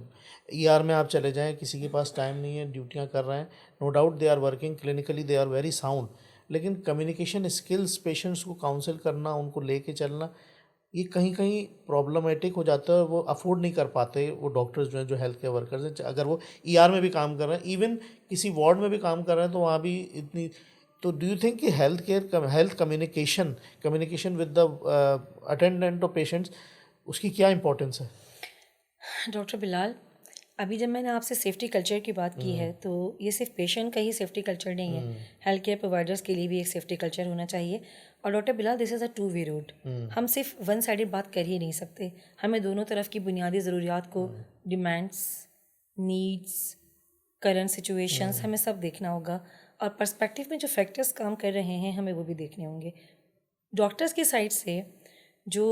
ای آر میں آپ چلے جائیں، کسی کے پاس ٹائم نہیں ہے، ڈیوٹیاں کر رہے ہیں. No doubt they are working clinically, they are very sound, لیکن کمیونیکیشن اسکلس، پیشنٹس کو کاؤنسل کرنا، ان کو لے کے چلنا، یہ کہیں کہیں پرابلمیٹک ہو جاتا ہے. وہ افورڈ نہیں کر پاتے وہ ڈاکٹرز جو ہیں، جو ہیلتھ کیئر ورکرز ہیں. اگر وہ ای آر میں بھی کام کر رہے ہیں، ایون کسی وارڈ میں بھی کام کر رہے ہیں، تو وہاں بھی اتنی. تو ڈو یو تھنک کہ health communication with the attendant اور پیشنٹس، اس کی کیا امپورٹنس ہے؟ ڈاکٹر بلال، ابھی جب میں نے آپ سے سیفٹی کلچر کی بات کی ہے تو یہ صرف پیشنٹ کا ہی سیفٹی کلچر نہیں ہے، ہیلتھ کیئر پرووائڈرس کے لیے بھی ایک سیفٹی کلچر ہونا چاہیے. اور doctor Bilal, this is a two way road. ہم صرف ون سائڈڈ بات کر ہی نہیں سکتے، ہمیں دونوں طرف کی بنیادی ضروریات کو، ڈیمانڈس، نیڈس، کرنٹ سچویشنس، ہمیں سب دیکھنا ہوگا. اور پرسپیکٹیو میں جو فیکٹرز کام کر رہے ہیں ہمیں وہ بھی دیکھنے ہوں گے. ڈاکٹرز کی سائڈ سے جو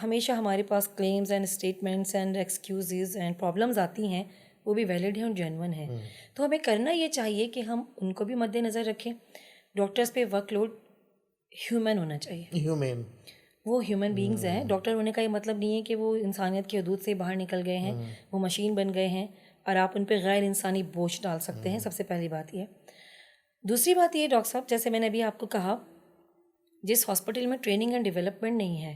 ہمیشہ ہمارے پاس claims and statements and excuses and problems آتی ہیں وہ بھی ویلڈ ہیں اور جینون ہیں. تو ہمیں کرنا یہ چاہیے کہ ہم ان کو بھی مد نظر رکھیں. ڈاکٹرز پہ ورک لوڈ ہیومن ہونا چاہیے، وہ ہیومن بینگز ہیں. ڈاکٹر ہونے کا یہ مطلب نہیں ہے کہ وہ انسانیت کی حدود سے باہر نکل گئے ہیں، وہ مشین بن گئے ہیں اور آپ ان پہ غیر انسانی بوجھ ڈال سکتے ہیں. سب سے پہلی بات یہ. دوسری بات یہ ڈاکٹر صاحب، جیسے میں نے ابھی آپ کو کہا جس ہاسپٹل میں ٹریننگ اینڈ ڈیولپمنٹ نہیں ہے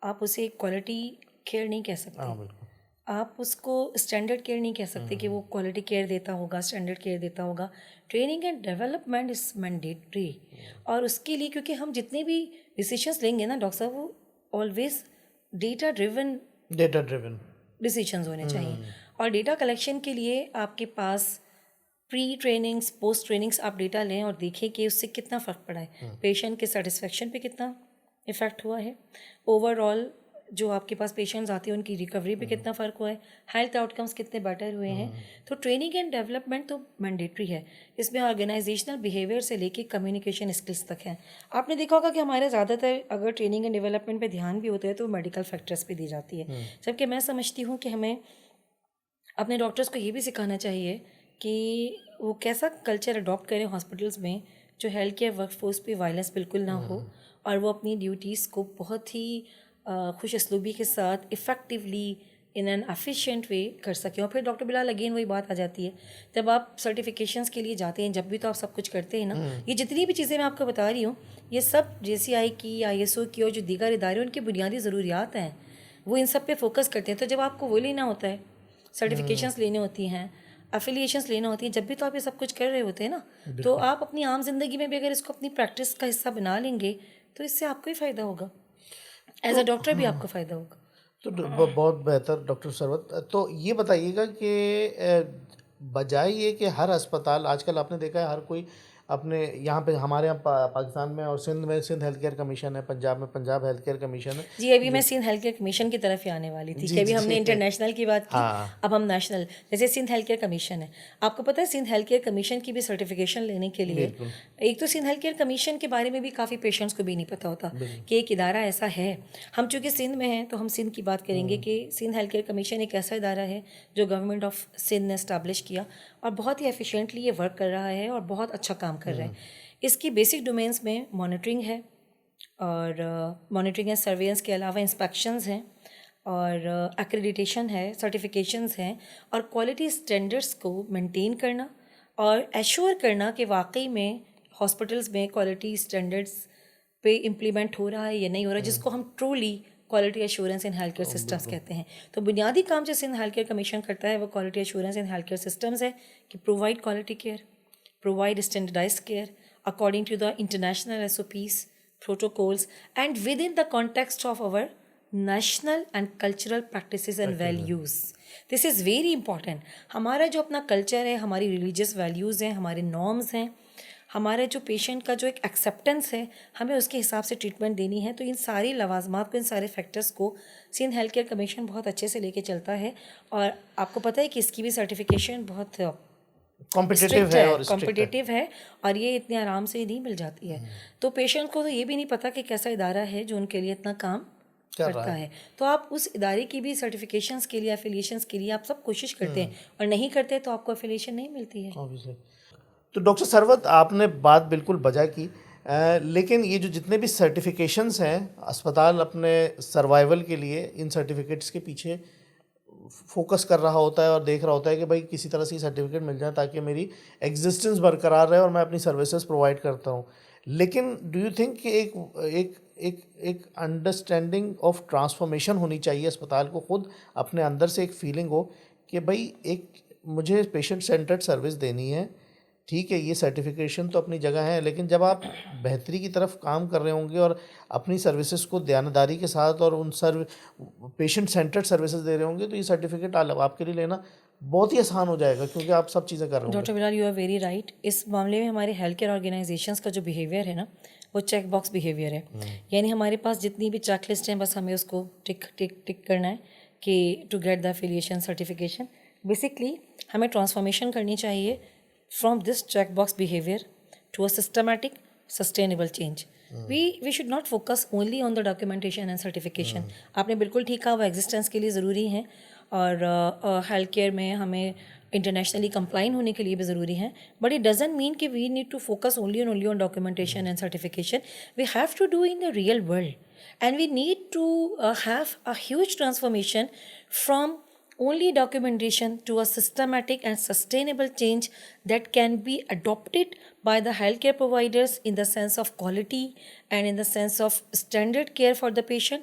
آپ اسے کوالٹی کیئر نہیں کہہ سکتے. بالکل. آپ اس کو اسٹینڈرڈ کیئر نہیں کہہ سکتے کہ وہ کوالٹی کیئر دیتا ہوگا, اسٹینڈرڈ کیئر دیتا ہوگا. Training and development is mandatory, اور اس کے لیے کیونکہ ہم جتنے بھی ڈیسیشنس لیں گے نا ڈاکٹر صاحب, وہ آلویز ڈیٹا ڈریون ڈیسیشنز ہونے چاہیے. اور ڈیٹا کلیکشن کے لیے آپ کے پاس پری ٹریننگس, پوسٹ ٹریننگس, آپ ڈیٹا لیں اور دیکھیں کہ اس سے کتنا فرق پڑا ہے, پیشنٹ کے سیٹسفیکشن پہ کتنا افیکٹ ہوا ہے, اوور آل جو آپ کے پاس پیشنٹس آتے ہیں ان کی ریکوری پہ کتنا فرق ہوا ہے, ہیلتھ آؤٹ کمس کتنے بیٹر ہوئے ہیں. تو ٹریننگ اینڈ ڈیولپمنٹ تو مینڈیٹری ہے. اس میں آرگنائزیشنل بیہیویئر سے لے کے کمیونیکیشن اسکلس تک ہیں. آپ نے دیکھا ہوگا کہ ہمارے زیادہ تر اگر ٹریننگ اینڈ ڈیولپمنٹ پہ دھیان بھی ہوتا ہے تو میڈیکل فیکٹرس پہ دی جاتی ہے, جبکہ میں سمجھتی ہوں کہ ہمیں اپنے ڈاکٹرس کو یہ بھی سکھانا چاہیے کہ وہ کیسا کلچر اڈاپٹ کریں ہاسپٹلس میں جو ہیلتھ کیئر ورک فورس پہ وائلنس بالکل نہ ہو, اور وہ اپنی ڈیوٹیز کو بہت ہی خوش اسلوبی کے ساتھ effectively in an efficient way کر سکیں. اور پھر ڈاکٹر بلال اگین وہی بات آ جاتی ہے, جب آپ سرٹیفکیشنس کے لیے جاتے ہیں, جب بھی تو آپ سب کچھ کرتے ہیں نا, یہ جتنی بھی چیزیں میں آپ کو بتا رہی ہوں یہ سب JCI کی, ISO کی اور جو دیگر ادارے ان کی بنیادی ضروریات ہیں, وہ ان سب پہ فوکس کرتے ہیں. تو جب آپ کو وہ لینا ہوتا ہے, سرٹیفکیشنس لینی ہوتی ہیں, افیلیشنس لینا ہوتی ہیں, جب بھی تو آپ یہ سب کچھ کر رہے ہوتے ہیں نا, تو آپ اپنی عام زندگی میں بھی اگر اس کو اپنی پریکٹس کا حصہ بنا لیں گے تو اس سے آپ کو ہی فائدہ ہوگا, ایز اے ڈاکٹر بھی آپ کو فائدہ ہوگا. تو بہت بہتر ڈاکٹر ثروت. تو یہ بتائیے گا کہ بجائے یہ کہ ہر اسپتال, آج کل آپ نے دیکھا ہے ہر کوئی اپنے یہاں پہ, ہمارے یہاں پاکستان میں اور سندھ میں سندھ ہیلتھ کیئر کمیشن ہے, پنجاب میں پنجاب ہیلتھ کیئر کمیشن ہے. جی ابھی میں سندھ ہیلتھ کیئر کمیشن کی طرف ہی آنے والی تھی کہ ابھی ہم نے انٹرنیشنل کی بات کی, اب ہم نیشنل, جیسے سندھ ہیلتھ کیئر کمیشن ہے. آپ کو پتہ ہے سندھ ہیلتھ کیئر کمیشن کی بھی سرٹیفکیشن لینے کے لیے, ایک تو سندھ ہیلتھ کیئر کمیشن کے بارے میں بھی کافی پیشنٹس کو بھی نہیں پتہ ہوتا کہ ایک ادارہ ایسا ہے. ہم چونکہ سندھ میں ہیں تو ہم سندھ کی بات کریں گے کہ سندھ ہیلتھ کیئر کمیشن ایک ایسا ادارہ ہے جو گورنمنٹ آف سندھ نے اسٹیبلش کیا اور بہت ہی ایفیشینٹلی یہ ورک کر رہا ہے اور بہت اچھا کام کر رہا ہے. اس کی بیسک ڈومینس میں مانیٹرنگ ہے, اور مانیٹرنگ اینڈ سرویلنس کے علاوہ انسپیکشنز ہیں, اور ایکریڈیٹیشن ہے, سرٹیفکیشنز ہیں, اور کوالٹی اسٹینڈرڈس کو مینٹین کرنا اور ایشور کرنا کہ واقعی میں ہاسپٹلس میں کوالٹی اسٹینڈرڈس پہ امپلیمنٹ ہو رہا ہے یا نہیں ہو رہا ہے, جس کو ہم truly quality assurance in health care systems کہتے ہیں. تو بنیادی کام جو سندھ ہیلتھ کیئر کمیشن کرتا ہے وہ quality assurance in health care systems ہے کہ provide quality care, provide standardised care according to the international SOPs, protocols, and within the context of our national and cultural practices and values. This is very important. ہمارا جو اپنا culture ہے, ہماری religious values ہیں, ہمارے norms ہیں, ہمارا جو پیشنٹ کا جو ایک ایکسیپٹنس ہے, ہمیں اس کے حساب سے ٹریٹمنٹ دینی ہے. تو ان ساری لوازمات کو, ان سارے فیکٹرس کو سندھ ہیلتھ کیئر کمیشن بہت اچھے سے لے کے چلتا ہے. اور آپ کو پتہ ہے کہ اس کی بھی سرٹیفکیشن بہت کمپٹیٹیو ہے, اور یہ اتنے آرام سے نہیں مل جاتی ہے. تو پیشنٹ کو تو یہ بھی نہیں پتہ کہ کیسا ادارہ ہے جو ان کے لیے اتنا کام کرتا ہے. تو آپ اس ادارے کی بھی سرٹیفکیشنس کے لیے, افیلیشنس کے لیے آپ سب کوشش کرتے ہیں, اور نہیں کرتے تو آپ کو افیلیشن نہیں ملتی ہے. تو ڈاکٹر ثروت آپ نے بات بالکل بجا کی, لیکن یہ جو جتنے بھی سرٹیفکیشنس ہیں, اسپتال اپنے سروائیول کے لیے ان سرٹیفکیٹس کے پیچھے فوکس کر رہا ہوتا ہے اور دیکھ رہا ہوتا ہے کہ بھائی کسی طرح سے سرٹیفکیٹ مل جائے تاکہ میری ایگزسٹنس برقرار رہے اور میں اپنی سروسز پرووائڈ کرتا ہوں. لیکن ڈو یو تھنک کہ ایک انڈرسٹینڈنگ آف ٹرانسفارمیشن ہونی چاہیے اسپتال کو, خود اپنے اندر سے ایک فیلنگ ہو کہ بھائی ایک مجھے پیشنٹ سینٹرڈ سروس دینی ہے, ٹھیک ہے یہ سرٹیفکیشن تو اپنی جگہ ہے, لیکن جب آپ بہتری کی طرف کام کر رہے ہوں گے اور اپنی سروسز کو دیانتداری کے ساتھ اور ان پیشنٹ سینٹرڈ سروسز دے رہے ہوں گے, تو یہ سرٹیفکیٹ آپ کے لیے لینا بہت ہی آسان ہو جائے گا کیونکہ آپ سب چیزیں کر رہے ہوں گے. Doctor Bilal you are very right. اس معاملے میں ہمارے ہیلتھ کیئر آرگنائزیشنس کا جو بیہیویئر ہے نا, وہ چیک باکس بیہیویئر ہے. یعنی ہمارے پاس جتنی بھی چیک لسٹ ہیں, بس ہمیں اس کو ٹک ٹک ٹک کرنا ہے کہ to get the affiliation certification. Basically ہمیں ٹرانسفارمیشن کرنی چاہیے from this checkbox behavior to a systematic sustainable change. We should not focus only on the documentation and certification. آپ نے بالکل ٹھیک کہا, وہ ایگزسٹنس کے لیے ضروری ہیں, اور ہیلتھ کیئر میں ہمیں انٹرنیشنلی کمپلائن ہونے کے لیے بھی ضروری ہیں, بٹ اٹ ڈزنٹ مین کہ we need to focus only on documentation and certification. We have to do in the real world, and we need to have a huge transformation from only documentation to a systematic and sustainable change that can be adopted by the healthcare providers in the sense of quality and in the sense of standard care for the patient,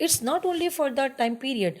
It's not only for the time period.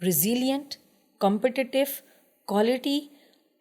resilient, competitive, quality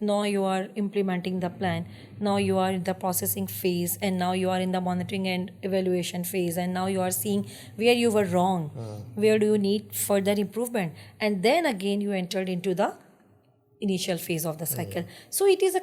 now you are implementing the plan, now you are in the processing phase, and now you are in the monitoring and evaluation phase, and now you are seeing where you were wrong, where do you need further improvement, and then again you entered into the initial phase of the cycle. So it is a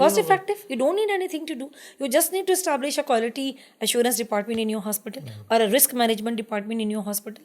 cost effective. You don't need anything to do. You just need to establish a quality assurance department in your hospital or a risk management department in your hospital.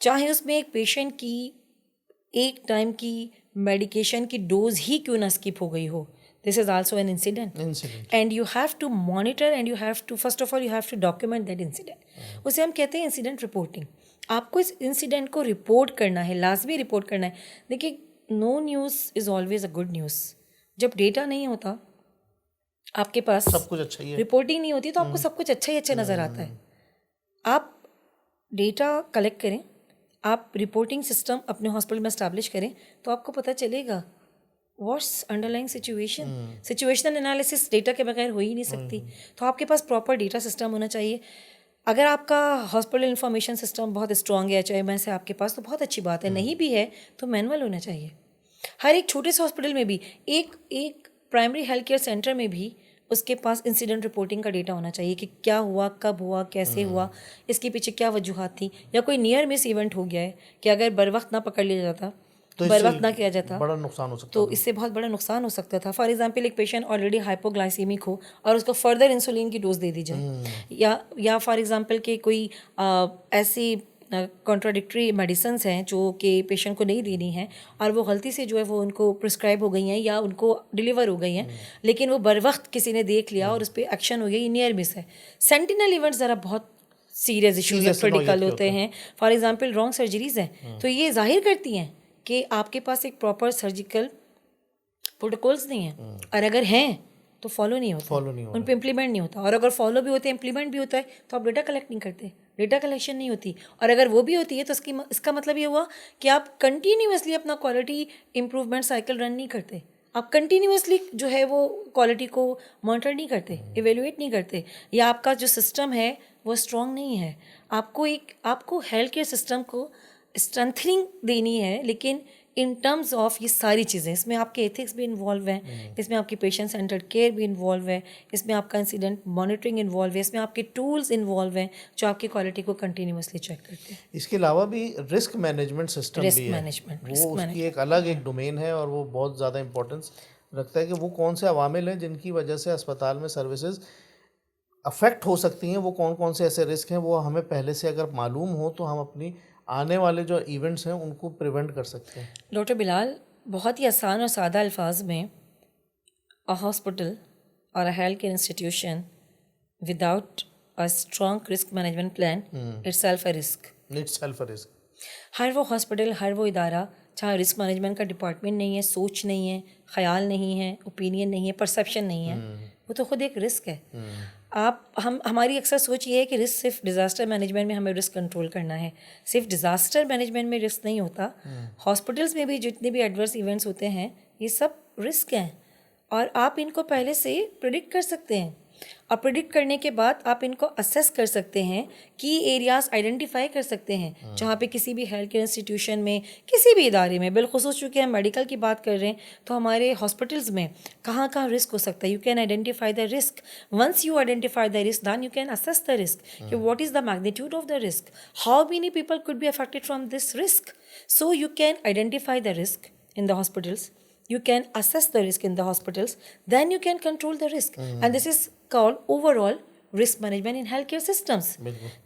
چاہے اس میں ایک patient کی ایک time کی medication کی dose ہی کیوں نہ skip ہو گئی ہو. This is also an incident and you have to monitor and you have to first of all you have to document that incident. اسے ہم کہتے ہیں انسیڈنٹ رپورٹنگ. آپ کو اس انسیڈنٹ کو رپورٹ کرنا ہے, لازمی رپورٹ کرنا ہے. دیکھیے no news is always a good news. جب ڈیٹا نہیں ہوتا آپ کے پاس, سب کچھ اچھا ہی ہے, رپورٹنگ نہیں ہوتی تو آپ کو سب کچھ اچھا ہی اچھا نظر آتا ہے. آپ ڈیٹا کلیکٹ کریں, آپ رپورٹنگ سسٹم اپنے ہاسپٹل میں اسٹیبلش کریں تو آپ کو پتہ چلے گا what's underlying situation. Situational analysis data کے بغیر ہو ہی نہیں سکتی. تو آپ کے پاس پراپر ڈیٹا سسٹم ہونا چاہیے. اگر آپ کا ہاسپٹل انفارمیشن سسٹم بہت اسٹرانگ ہے HIMS ہے آپ کے پاس تو بہت اچھی بات ہے. نہیں بھی ہے تو مینول ہونا چاہیے. ہر ایک چھوٹے سے ہاسپٹل میں بھی, ایک پرائمری ہیلتھ کیئر سینٹر میں بھی اس کے پاس انسیڈنٹ رپورٹنگ کا ڈیٹا ہونا چاہیے کہ کیا ہوا, کب ہوا, کیسے ہوا, اس کے پیچھے کیا وجوہات تھیں, یا کوئی نیئر مس ایونٹ ہو گیا ہے کہ اگر بر وقت نہ پکڑ لیا جاتا, بر وقت نہ کیا جاتا, بڑا نقصان ہو سکتا تو اس سے بہت بڑا نقصان ہو سکتا تھا. فار ایگزامپل ایک پیشنٹ آلریڈی ہائپوگلائسیمک ہو اور اس کو فردر انسولین کی ڈوز دے دی جائے, یا فار ایگزامپل کہ کوئی ایسی کانٹراڈکٹری میڈیسنس ہیں جو کہ پیشنٹ کو نہیں دینی ہیں اور وہ غلطی سے جو ہے وہ ان کو پرسکرائب ہو گئی ہیں یا ان کو ڈلیور ہو گئی ہیں, لیکن وہ بر وقت کسی نے دیکھ لیا اور اس پہ ایکشن ہو گیا, یہ نیئر مس ہے. سینٹینل ایونٹ ذرا بہت سیریس ایشوز کریٹیکل ہوتے ہیں. فار ایگزامپل رانگ سرجریز ہیں, تو یہ ظاہر کرتی ہیں کہ آپ کے پاس ایک پراپر سرجیکل پروٹوکولز نہیں ہیں, اور اگر ہیں تو فالو نہیں ہوتا, ان پہ امپلیمنٹ نہیں ہوتا. اور اگر فالو بھی ہوتے ہیں, امپلیمنٹ بھی ہوتا ہے, تو آپ ڈیٹا کلیکٹ نہیں کرتے, ڈیٹا کلیکشن نہیں ہوتی. اور اگر وہ بھی ہوتی ہے تو اس کا مطلب یہ ہوا کہ آپ کنٹینیوسلی اپنا کوالٹی امپروومنٹ سائیکل رن نہیں کرتے. آپ کنٹینیوسلی جو ہے وہ کوالٹی کو مانیٹر نہیں کرتے, ایویلویٹ نہیں کرتے, یا آپ کا جو سسٹم ہے وہ اسٹرانگ نہیں ہے. آپ کو ہیلتھ کیئر سسٹم کو اسٹرینتھننگ دینی ہے, لیکن ان ٹرمز آف یہ ساری چیزیں, اس میں آپ کے ایتھکس بھی انوالو ہیں, اس میں آپ کی پیشنٹ سینٹرڈ کیئر بھی انوالو ہے, اس میں آپ کا انسیڈنٹ مانیٹرنگ انوالو ہے, اس میں آپ کے ٹولز انوالو ہیں جو آپ کی کوالٹی کو کنٹینیوسلی چیک کرتے ہیں. اس کے علاوہ بھی رسک مینجمنٹ سسٹم بھی ہے, وہ اس کی ایک الگ ایک ڈومین ہے اور وہ بہت زیادہ امپورٹنس رکھتا ہے کہ وہ کون سے عوامل ہیں جن کی وجہ سے اسپتال میں سروسز افیکٹ ہو سکتی ہیں, وہ کون کون سے ایسے رسک ہیں, وہ ہمیں پہلے سے اگر معلوم ہو تو ہم اپنی آنے والے جو ایونٹس ہیں ان کو پریونٹ کر سکتے ہیں. ڈاکٹر بلال, بہت ہی آسان اور سادہ الفاظ میں ہاسپٹل اور health care institution without a strong risk management plan itself a risk. ہر وہ ہاسپٹل, ہر وہ ادارہ جہاں رسک مینجمنٹ کا ڈپارٹمنٹ نہیں ہے, سوچ نہیں ہے, خیال نہیں ہے, اوپینین نہیں ہے, پرسیپشن نہیں ہے, وہ تو خود ایک رسک ہے. ہماری اکثر سوچ یہ ہے کہ رسک صرف ڈیزاسٹر مینجمنٹ میں ہمیں رسک کنٹرول کرنا ہے. صرف ڈیزاسٹر مینجمنٹ میں رسک نہیں ہوتا, ہاسپٹلس میں بھی جتنے بھی ایڈورس ایونٹس ہوتے ہیں یہ سب رسک ہیں, اور آپ ان کو پہلے سے پریڈکٹ کر سکتے ہیں, اور پریڈکٹ کرنے کے بعد آپ ان کو اسیس کر سکتے ہیں, کی ایریاز آئیڈینٹیفائی کر سکتے ہیں جہاں پہ کسی بھی ہیلتھ کیئر انسٹیٹیوشن میں, کسی بھی ادارے میں, بالخصوص چونکہ ہم میڈیکل کی بات کر رہے ہیں تو ہمارے ہاسپٹلس میں کہاں کہاں رسک ہو سکتا ہے. You can identify the risk. Once you identify the risk then you can assess the risk کہ what is the magnitude of the risk, how many people could be affected from this risk. So you can identify the risk in the hospitals, you can assess the risk in the hospitals, then you can control the risk. And this is called overall risk management in healthcare systems.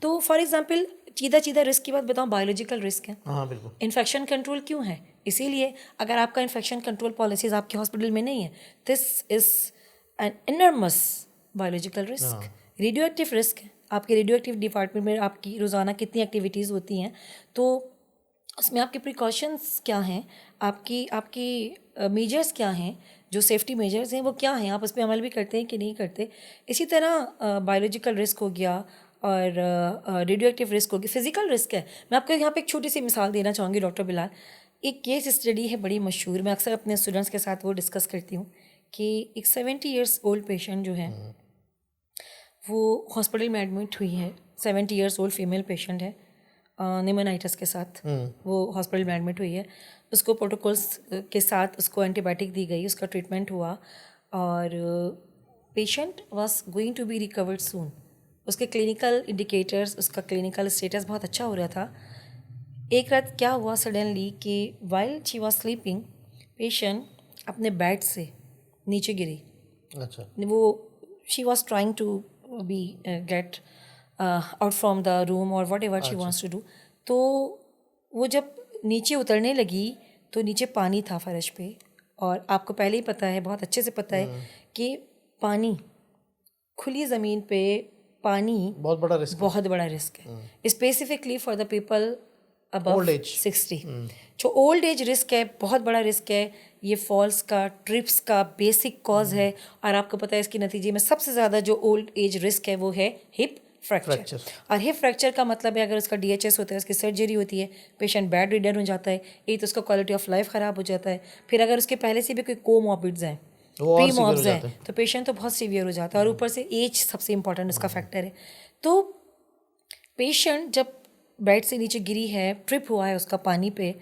تو for example چیدہ risk کی بات بتاؤں, biological risk ہے. Infection control کیوں ہے؟ اسی لیے اگر آپ کا انفیکشن کنٹرول پالیسیز آپ کے ہاسپٹل میں نہیں ہے, this is an enormous biological risk. Radioactive risk ہے, آپ کے ریڈیو ایکٹیو ڈپارٹمنٹ میں آپ کی روزانہ کتنی ایکٹیویٹیز ہوتی ہیں, تو اس میں آپ کے پریکاشنس کیا ہیں, آپ کی میجرس کیا ہیں, جو سیفٹی میجرز ہیں وہ کیا ہیں, آپ اس پہ عمل بھی کرتے ہیں کہ نہیں کرتے. اسی طرح بایولوجیکل رسک ہو گیا اور ریڈیو ایکٹیو رسک ہو گیا, فزیکل رسک ہے. میں آپ کو یہاں پہ ایک چھوٹی سی مثال دینا چاہوں گی ڈاکٹر بلال. ایک کیس اسٹڈی ہے بڑی مشہور, میں اکثر اپنے اسٹوڈنٹس کے ساتھ وہ ڈسکس کرتی ہوں کہ ایک 70 ایئرس اولڈ پیشنٹ جو ہے وہ ہاسپٹل میں ایڈمٹ ہوئی ہے. 70 ایئرس اولڈ فیمیل پیشنٹ ہے, نیمونائٹس کے ساتھ وہ ہاسپٹل میں ایڈمٹ ہوئی ہے. اس کو پروٹوکولس کے ساتھ اس کو اینٹی بائیوٹک دی گئی, اس کا ٹریٹمنٹ ہوا اور patient was going to be recovered soon. اس کے کلینکل انڈیکیٹرز, اس کا کلینکل اسٹیٹس بہت اچھا ہو رہا تھا. ایک رات کیا ہوا سڈنلی کہ while she was sleeping, patient اپنے بیڈ سے نیچے گری. وہ she was trying to be get out from the room اور whatever she wants to do. تو وہ جب نیچے اترنے لگی تو نیچے پانی تھا فرش پہ، اور آپ کو پہلے ہی پتہ ہے، بہت اچھے سے پتہ ہے کہ پانی، کھلی زمین پہ پانی بہت بڑا رسک ہے، specifically for the people above Old age. 60، جو اولڈ ایج رسک ہے، بہت بڑا رسک ہے. یہ فالس کا، ٹرپس کا بیسک کاز ہے، اور آپ کو پتہ ہے اس کے نتیجے میں سب سے زیادہ جو اولڈ ایج رسک ہے وہ ہے ہپ فریکچر. اور ہپ فریکچر کا مطلب ہے اگر اس کا DHS ہوتا ہے، اس کی سرجری ہوتی ہے، پیشنٹ بیڈ ریڈن ہو جاتا ہے. ایک تو اس کا کوالٹی آف لائف خراب ہو جاتا ہے، پھر اگر اس کے پہلے سے بھی کوئی کوموربڈز ہیں، پری مابز ہیں، تو پیشنٹ تو بہت سیویئر ہو جاتا ہے. اور اوپر سے ایج سب سے امپورٹنٹ اس کا فیکٹر ہے. تو پیشنٹ جب بیڈ سے نیچے گری ہے، ٹرپ ہوا ہے اس کا پانی پہ،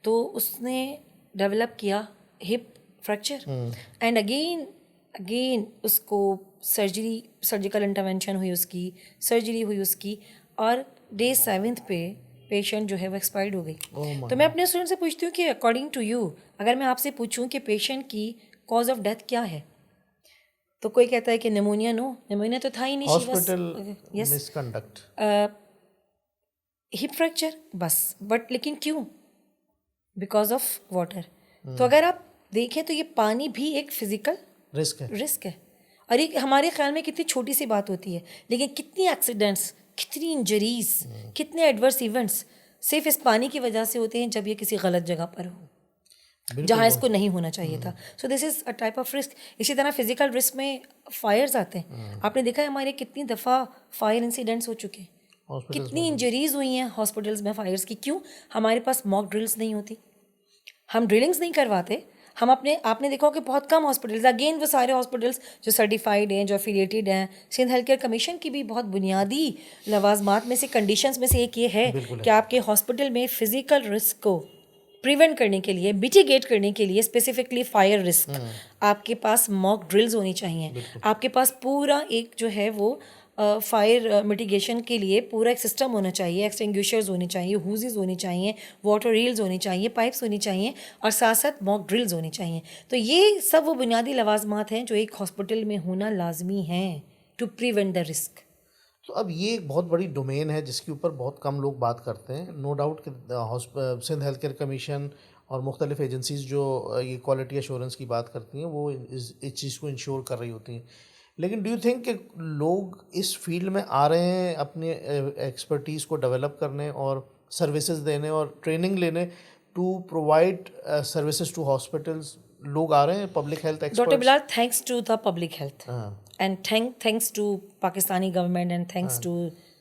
تو اس نے ڈیولپ کیا ہپ فریکچر. اینڈ اگین اس کو سرجیکل انٹرونشن ہوئی، اس کی سرجری ہوئی اس کی، اور ڈے 7 پہ پیشنٹ جو ہے وہ ایکسپائرڈ ہو گئی. تو میں اپنے اسٹوڈنٹ سے پوچھتی ہوں کہ اکارڈنگ ٹو یو، اگر میں آپ سے پوچھوں کہ پیشنٹ کی کاز آف ڈیتھ کیا ہے، تو کوئی کہتا ہے کہ نیمونیا. نیمونیا تو تھا ہی نہیں، ہاسپٹل مس کنڈکٹ، ہپ فریکچر بس. بٹ لیکن کیوں؟ Because of water. تو اگر آپ دیکھیں تو یہ پانی بھی ایک فزیکل رسک ہے. اور یہ ہمارے خیال میں کتنی چھوٹی سی بات ہوتی ہے، لیکن کتنی ایکسیڈنٹس، کتنی انجریز، کتنے ایڈورس ایونٹس صرف اس پانی کی وجہ سے ہوتے ہیں جب یہ کسی غلط جگہ پر ہو جہاں اس کو نہیں ہونا چاہیے تھا. سو دس is a type of risk. اسی طرح فزیکل رسک میں فائرز آتے ہیں. آپ نے دیکھا ہے ہمارے کتنی دفعہ فائر انسیڈنٹس ہو چکے ہیں، کتنی انجریز ہوئی ہیں ہاسپٹلس میں فائرس کی. کیوں؟ ہمارے پاس موک ڈرلس نہیں ہوتی، ہم ڈرلنگس نہیں کرواتے. ہم آپ نے دیکھا کہ بہت کم ہاسپٹلس، اگین وہ سارے ہاسپٹلس جو سرٹیفائڈ ہیں، جو افیلیٹیڈ ہیں. سندھ ہیلتھ کیئر کمیشن کی بھی بہت بنیادی لوازمات میں سے، کنڈیشنز میں سے ایک یہ ہے کہ آپ کے ہاسپٹل میں فزیکل رسک کو پریونٹ کرنے کے لیے، میٹیگیٹ کرنے کے لیے، اسپیسیفکلی فائر رسک، آپ کے پاس موک ڈرلز ہونی چاہیے. آپ کے پاس پورا ایک جو ہے وہ فائر میٹیگیشن کے لیے پورا ایک سسٹم ہونا چاہیے. ایکسٹنگوشرز ہونے چاہیے، ہوزیز ہونی چاہیے، واٹر ریلز ہونی چاہیے، پائپس ہونی چاہیے، اور ساتھ ساتھ موک ڈرلز ہونی چاہیے. تو یہ سب وہ بنیادی لوازمات ہیں جو ایک ہاسپٹل میں ہونا لازمی ہیں ٹو پریونٹ دا رسک. تو اب یہ ایک بہت بڑی ڈومین ہے جس کے اوپر بہت کم لوگ بات کرتے ہیں. نو ڈاؤٹ کہ سندھ ہیلتھ کیئر کمیشن اور مختلف ایجنسیز جو یہ کوالٹی ایشورنس کی بات کرتی ہیں وہ اس چیز کو انشور کر رہی ہوتی ہیں. لیکن ڈو یو تھنک کہ لوگ اس فیلڈ میں آ رہے ہیں اپنے ایکسپرٹیز کو ڈیولپ کرنے اور سروسز دینے اور ٹریننگ لینے to provide services to hospitals? لوگ آ رہے ہیں public health experts? Doctor Bilal, thanks to the public health and thanks to Pakistani government and thanks to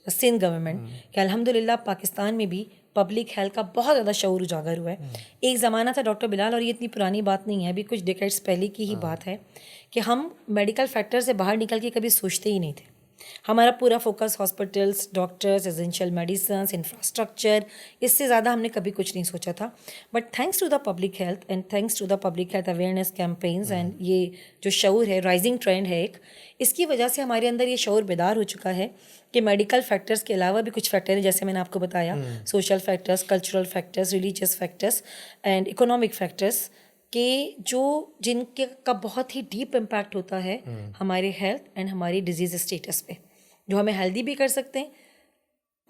Sindh government کہ الحمد للہ پاکستان میں بھی پبلک ہیلتھ کا بہت زیادہ شعور اجاگر ہوا ہے. ایک زمانہ تھا ڈاکٹر بلال، اور یہ اتنی پرانی بات نہیں ہے، ابھی کچھ ڈیکیڈس پہلے کی ہی بات ہے، کہ ہم میڈیکل فیکٹر سے باہر نکل کے کبھی سوچتے ہی نہیں تھے. ہمارا پورا focus hospitals, doctors, essential medicines, infrastructure, اس سے زیادہ ہم نے کبھی کچھ نہیں سوچا تھا. But thanks to the public health and thanks to the public health awareness campaigns and یہ جو شعور ہے، رائزنگ ٹرینڈ ہے ایک، اس کی وجہ سے ہمارے اندر یہ شعور بیدار ہو چکا ہے کہ میڈیکل فیکٹرز کے علاوہ بھی کچھ فیکٹر ہیں، جیسے میں نے آپ کو بتایا، social factors, cultural factors, religious factors and economic factors, کہ جن کے کا بہت ہی ڈیپ امپیکٹ ہوتا ہے ہمارے ہیلتھ اینڈ ہماری ڈیزیز اسٹیٹس پہ، جو ہمیں ہیلدی بھی کر سکتے ہیں.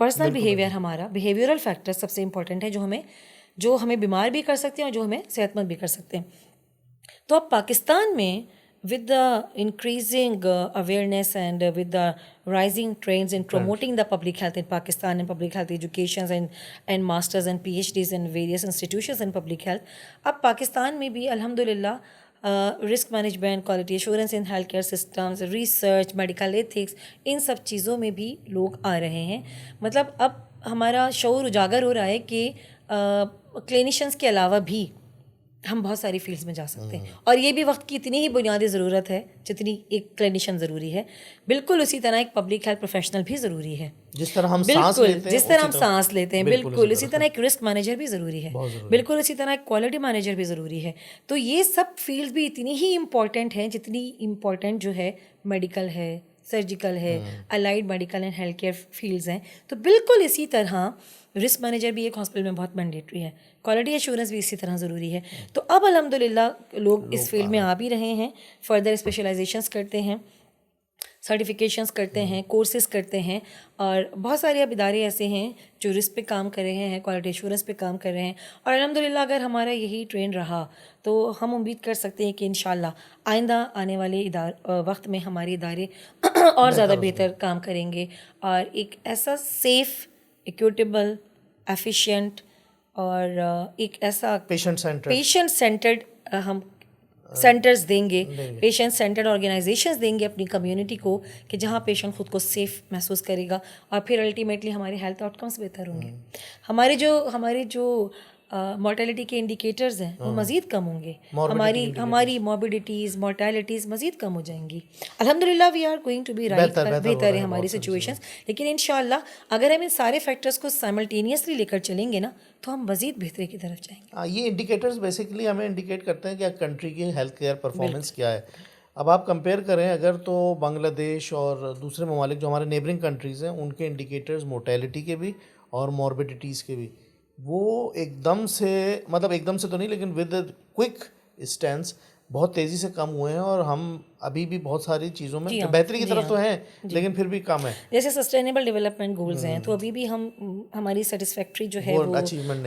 پرسنل بیہیویئر، ہمارا بیہیویئرل فیکٹر سب سے امپورٹنٹ ہے، جو ہمیں بیمار بھی کر سکتے ہیں اور جو ہمیں صحت مند بھی کر سکتے ہیں. تو اب پاکستان میں with the increasing awareness and with the rising trends in promoting the public health in Pakistan and public health educations and masters and PhDs in various institutions in public health, اب پاکستان میں بھی الحمدللہ risk management, quality assurance in health care systems, research, medical ethics, ان سب چیزوں میں بھی لوگ آ رہے ہیں. مطلب اب ہمارا شعور اجاگر ہو رہا ہے کہ کلینیشینس کے علاوہ بھی ہم بہت ساری فیلڈز میں جا سکتے ہیں، اور یہ بھی وقت کی اتنی ہی بنیادی ضرورت ہے جتنی ایک کلینیشین ضروری ہے. بالکل اسی طرح ایک پبلک ہیلتھ پروفیشنل بھی ضروری ہے، جس طرح ہم سانس لیتے ہیں، بالکل اسی طرح ایک رسک مینیجر بھی ضروری ہے، بالکل اسی طرح ایک کوالٹی مینیجر بھی ضروری ہے. تو یہ سب فیلڈ بھی اتنی ہی امپورٹنٹ ہیں جتنی امپورٹنٹ جو ہے میڈیکل ہے، سرجیکل ہے، allied medical and health care fields ہیں. تو بالکل اسی طرح رسک مینیجر بھی ایک ہاسپٹل میں بہت مینڈیٹری ہے، کوالٹی ایشورنس بھی اسی طرح ضروری ہے. تو اب الحمدللہ لوگ اس فیلڈ میں آ بھی رہے ہیں، فردر اسپیشلائزیشنس کرتے ہیں. سرٹیفکیشنز کرتے ہیں, کورسز کرتے ہیں, اور بہت سارے اب ادارے ایسے ہیں جو رسک پہ کام کر رہے ہیں, کوالٹی ایشورنس پہ کام کر رہے ہیں, اور الحمدللہ اگر ہمارا یہی ٹرین رہا تو ہم امید کر سکتے ہیں کہ انشاءاللہ آئندہ آنے والے وقت میں ہمارے ادارے اور زیادہ بہتر کام کریں گے, اور ایک ایسا سیف, ایکوٹیبل, ایفیشینٹ اور ایک ایسا پیشنٹ سینٹرڈ ہم سینٹرز دیں گے, پیشنٹ سینٹرڈ آرگنائزیشنز دیں گے اپنی کمیونٹی کو, کہ جہاں پیشنٹ خود کو سیف محسوس کرے گا, اور پھر الٹیمیٹلی ہمارے ہیلتھ آؤٹ کمس بہتر ہوں گے. ہمارے جو مورٹیلٹی کے انڈیکیٹرز ہیں وہ مزید کم ہوں گے, ہماری موربیڈیٹیز, مورٹیلٹیز مزید کم ہو جائیں گی. الحمدللہ we are going to be right, بہتر ہے ہماری سچویشنز, لیکن انشاءاللہ اگر ہم ان سارے فیکٹرز کو سائملٹینیسلی لے کر چلیں گے نا تو ہم مزید بہتری کی طرف جائیں گے. یہ انڈیکیٹرز بیسیکلی ہمیں انڈیکیٹ کرتے ہیں کہ کنٹری کی ہیلتھ کیئر پرفارمنس کیا ہے. اب آپ کمپیئر کریں اگر تو بنگلہ دیش اور دوسرے ممالک جو ہمارے نیبرنگ کنٹریز ہیں ان کے انڈیکیٹرز مورٹیلٹی کے بھی اور موربیڈیٹیز کے بھی, وہ ایک دم سے تو نہیں لیکن ود اے کوئک اسٹینس بہت تیزی سے کم ہوئے ہیں, اور ہم ابھی بھی بہت ساری چیزوں میں بہتری کی طرف تو ہیں لیکن پھر بھی کم ہے. جیسے سسٹینیبل ڈیولپمنٹ گولز ہیں تو ابھی بھی ہماری سیٹسفیکٹری جو ہے وہ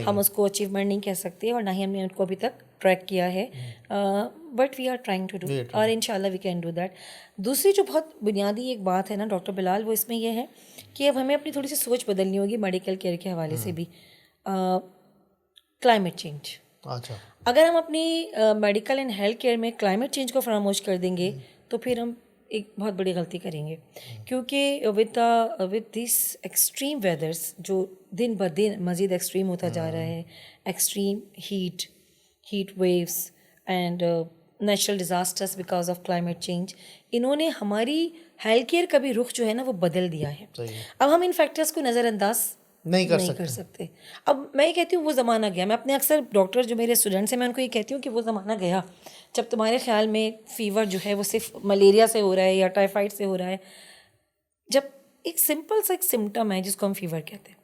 ہم اس کو اچیومنٹ نہیں کہہ سکتے, اور نہ ہی ہم نے ان کو ابھی تک ٹریک کیا ہے, but we are trying to do, اور ان شاء اللہ وی کین ڈو دیٹ. دوسری جو بہت بنیادی ایک بات ہے نا ڈاکٹر بلال, وہ اس میں یہ ہے کہ اب ہمیں اپنی تھوڑی سی سوچ بدلنی ہوگی میڈیکل کیئر کے حوالے سے بھی. کلائمیٹ چینج, اگر ہم اپنی میڈیکل اینڈ ہیلتھ کیئر میں کلائمیٹ چینج کو فراموش کر دیں گے تو پھر ہم ایک بہت بڑی غلطی کریں گے, کیونکہ ود دیس ایکسٹریم ویدرس جو دن بہ دن مزید ایکسٹریم ہوتا جا رہا ہے, extreme heat waves and natural disasters because of climate change, انہوں نے ہماری ہیلتھ کیئر کا بھی رخ جو ہے نا وہ بدل دیا ہے. اب ہم ان فیکٹرس کو نظر انداز نہیں کر سکتے. اب میں یہ کہتی ہوں وہ زمانہ گیا, میں اپنے اکثر ڈاکٹر جو میرے اسٹوڈنٹس ہیں میں ان کو یہ کہتی ہوں کہ وہ زمانہ گیا جب تمہارے خیال میں فیور جو ہے وہ صرف ملیریا سے ہو رہا ہے یا ٹائیفائڈ سے ہو رہا ہے, جب ایک سمپل سا ایک سمٹم ہے جس کو ہم فیور کہتے ہیں,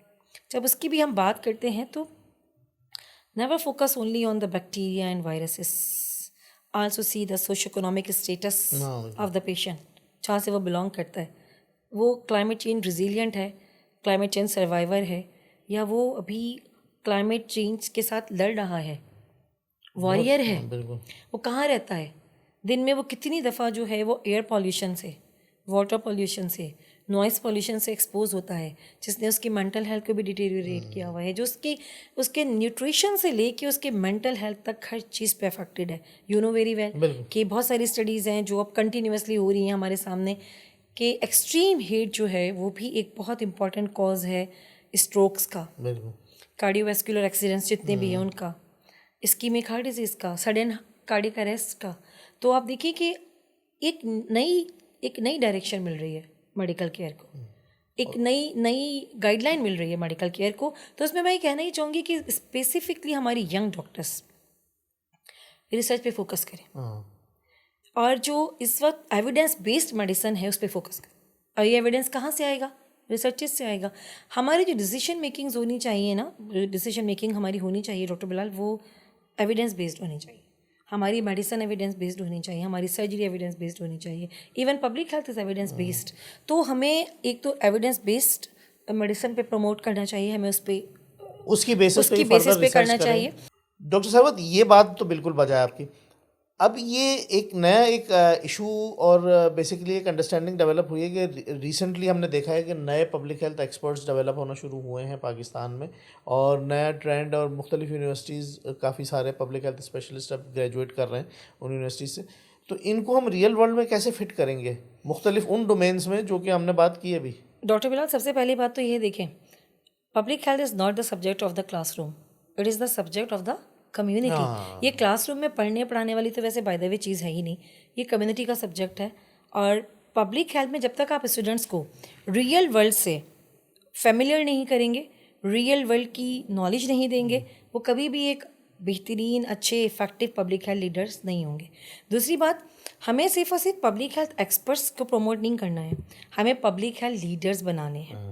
جب اس کی بھی ہم بات کرتے ہیں تو never focus only on the bacteria and viruses, also see the socio economic status of the patient, جہاں سے وہ بلانگ کرتا ہے, وہ کلائمیٹ چینج ریزیلینٹ ہے, کلائمیٹ چینج سروائیور ہے, یا وہ ابھی کلائمیٹ چینج کے ساتھ لڑ رہا ہے, وارئر ہے, وہ کہاں رہتا ہے, دن میں وہ کتنی دفعہ جو ہے وہ ایئر پالیوشن سے, واٹر پالیوشن سے, نوائز پالیوشن سے ایکسپوز ہوتا ہے, جس نے اس کی مینٹل ہیلتھ کو بھی ڈیٹیریوریٹ کیا ہوا ہے, جو اس کے نیوٹریشن سے لے کے اس کے مینٹل ہیلتھ تک ہر چیز پہ افیکٹڈ ہے. یو نو ویری ویل کہ بہت ساری اسٹڈیز ہیں جو اب کنٹینیوسلی ہو رہی ہیں ہمارے سامنے, کہ ایکسٹریم ہیٹ جو ہے وہ بھی ایک بہت امپورٹنٹ کاز ہے اسٹروکس کا, کارڈیو ویسکولر ایکسیڈنٹس جتنے بھی ہیں ان کا, اسکیمک ہارٹ ڈیزیز کا, سڈن کارڈیک اریسٹ کا. تو آپ دیکھیے کہ ایک نئی ڈائریکشن مل رہی ہے میڈیکل کیئر کو, ایک نئی گائیڈ لائن مل رہی ہے میڈیکل کیئر کو. تو اس میں یہ کہنا ہی چاہوں گی کہ اسپیسیفکلی ہماری ینگ ڈاکٹرس ریسرچ پہ فوکس کریں, اور جو اس وقت ایویڈنس بیسڈ میڈیسن ہے اس پہ فوکس کریں. اور یہ ایویڈنس کہاں سے آئے گا, ریسرچز سے آئے گا. ہماری جو ڈیسیشن میکنگز ہونی چاہیے نا, ڈیسیشن میکنگ ہماری ہونی چاہیے ڈاکٹر بلال, وہ ایویڈنس بیسڈ ہونی چاہیے. ہماری میڈیسن ایویڈنس بیسڈ ہونی چاہیے, ہماری سرجری ایویڈنس بیسڈ ہونی چاہیے, even public health is evidence based. تو ہمیں ایک تو ایویڈنس بیسڈ میڈیسن پہ پروموٹ کرنا چاہیے, ہمیں اس کی بیسس پہ کرنا چاہیے. ڈاکٹر صاحب یہ بات تو بالکل بجا ہے آپ کی. اب یہ ایک نیا ایشو اور بیسیکلی ایک انڈرسٹینڈنگ ڈیولپ ہوئی ہے کہ ریسنٹلی ہم نے دیکھا ہے کہ نئے پبلک ہیلتھ ایکسپرٹس ڈیولپ ہونا شروع ہوئے ہیں پاکستان میں, اور نیا ٹرینڈ, اور مختلف یونیورسٹیز کافی سارے پبلک ہیلتھ اسپیشلسٹ اب گریجویٹ کر رہے ہیں ان یونیورسٹیز سے. تو ان کو ہم ریئل ورلڈ میں کیسے فٹ کریں گے مختلف ان ڈومینس میں جو کہ ہم نے بات کی ابھی؟ ڈاکٹر بلال, سب سے پہلی بات تو یہ دیکھیں, public health is not the subject of the class room, it is the subject of the community. یہ کلاس روم میں پڑھانے والی تو ویسے بائی دا وے چیز ہے ہی نہیں, یہ کمیونٹی کا سبجیکٹ ہے. اور پبلک ہیلتھ میں جب تک آپ اسٹوڈنٹس کو ریئل ورلڈ سے فیملیئر نہیں کریں گے, ریئل ورلڈ کی نالج نہیں دیں گے, وہ کبھی بھی ایک بہترین اچھے افیکٹو پبلک ہیلتھ لیڈرس نہیں ہوں گے. دوسری بات, ہمیں صرف اور صرف پبلک ہیلتھ ایکسپرٹس کو پروموٹ نہیں کرنا ہے, ہمیں پبلک ہیلتھ لیڈرز بنانے ہیں.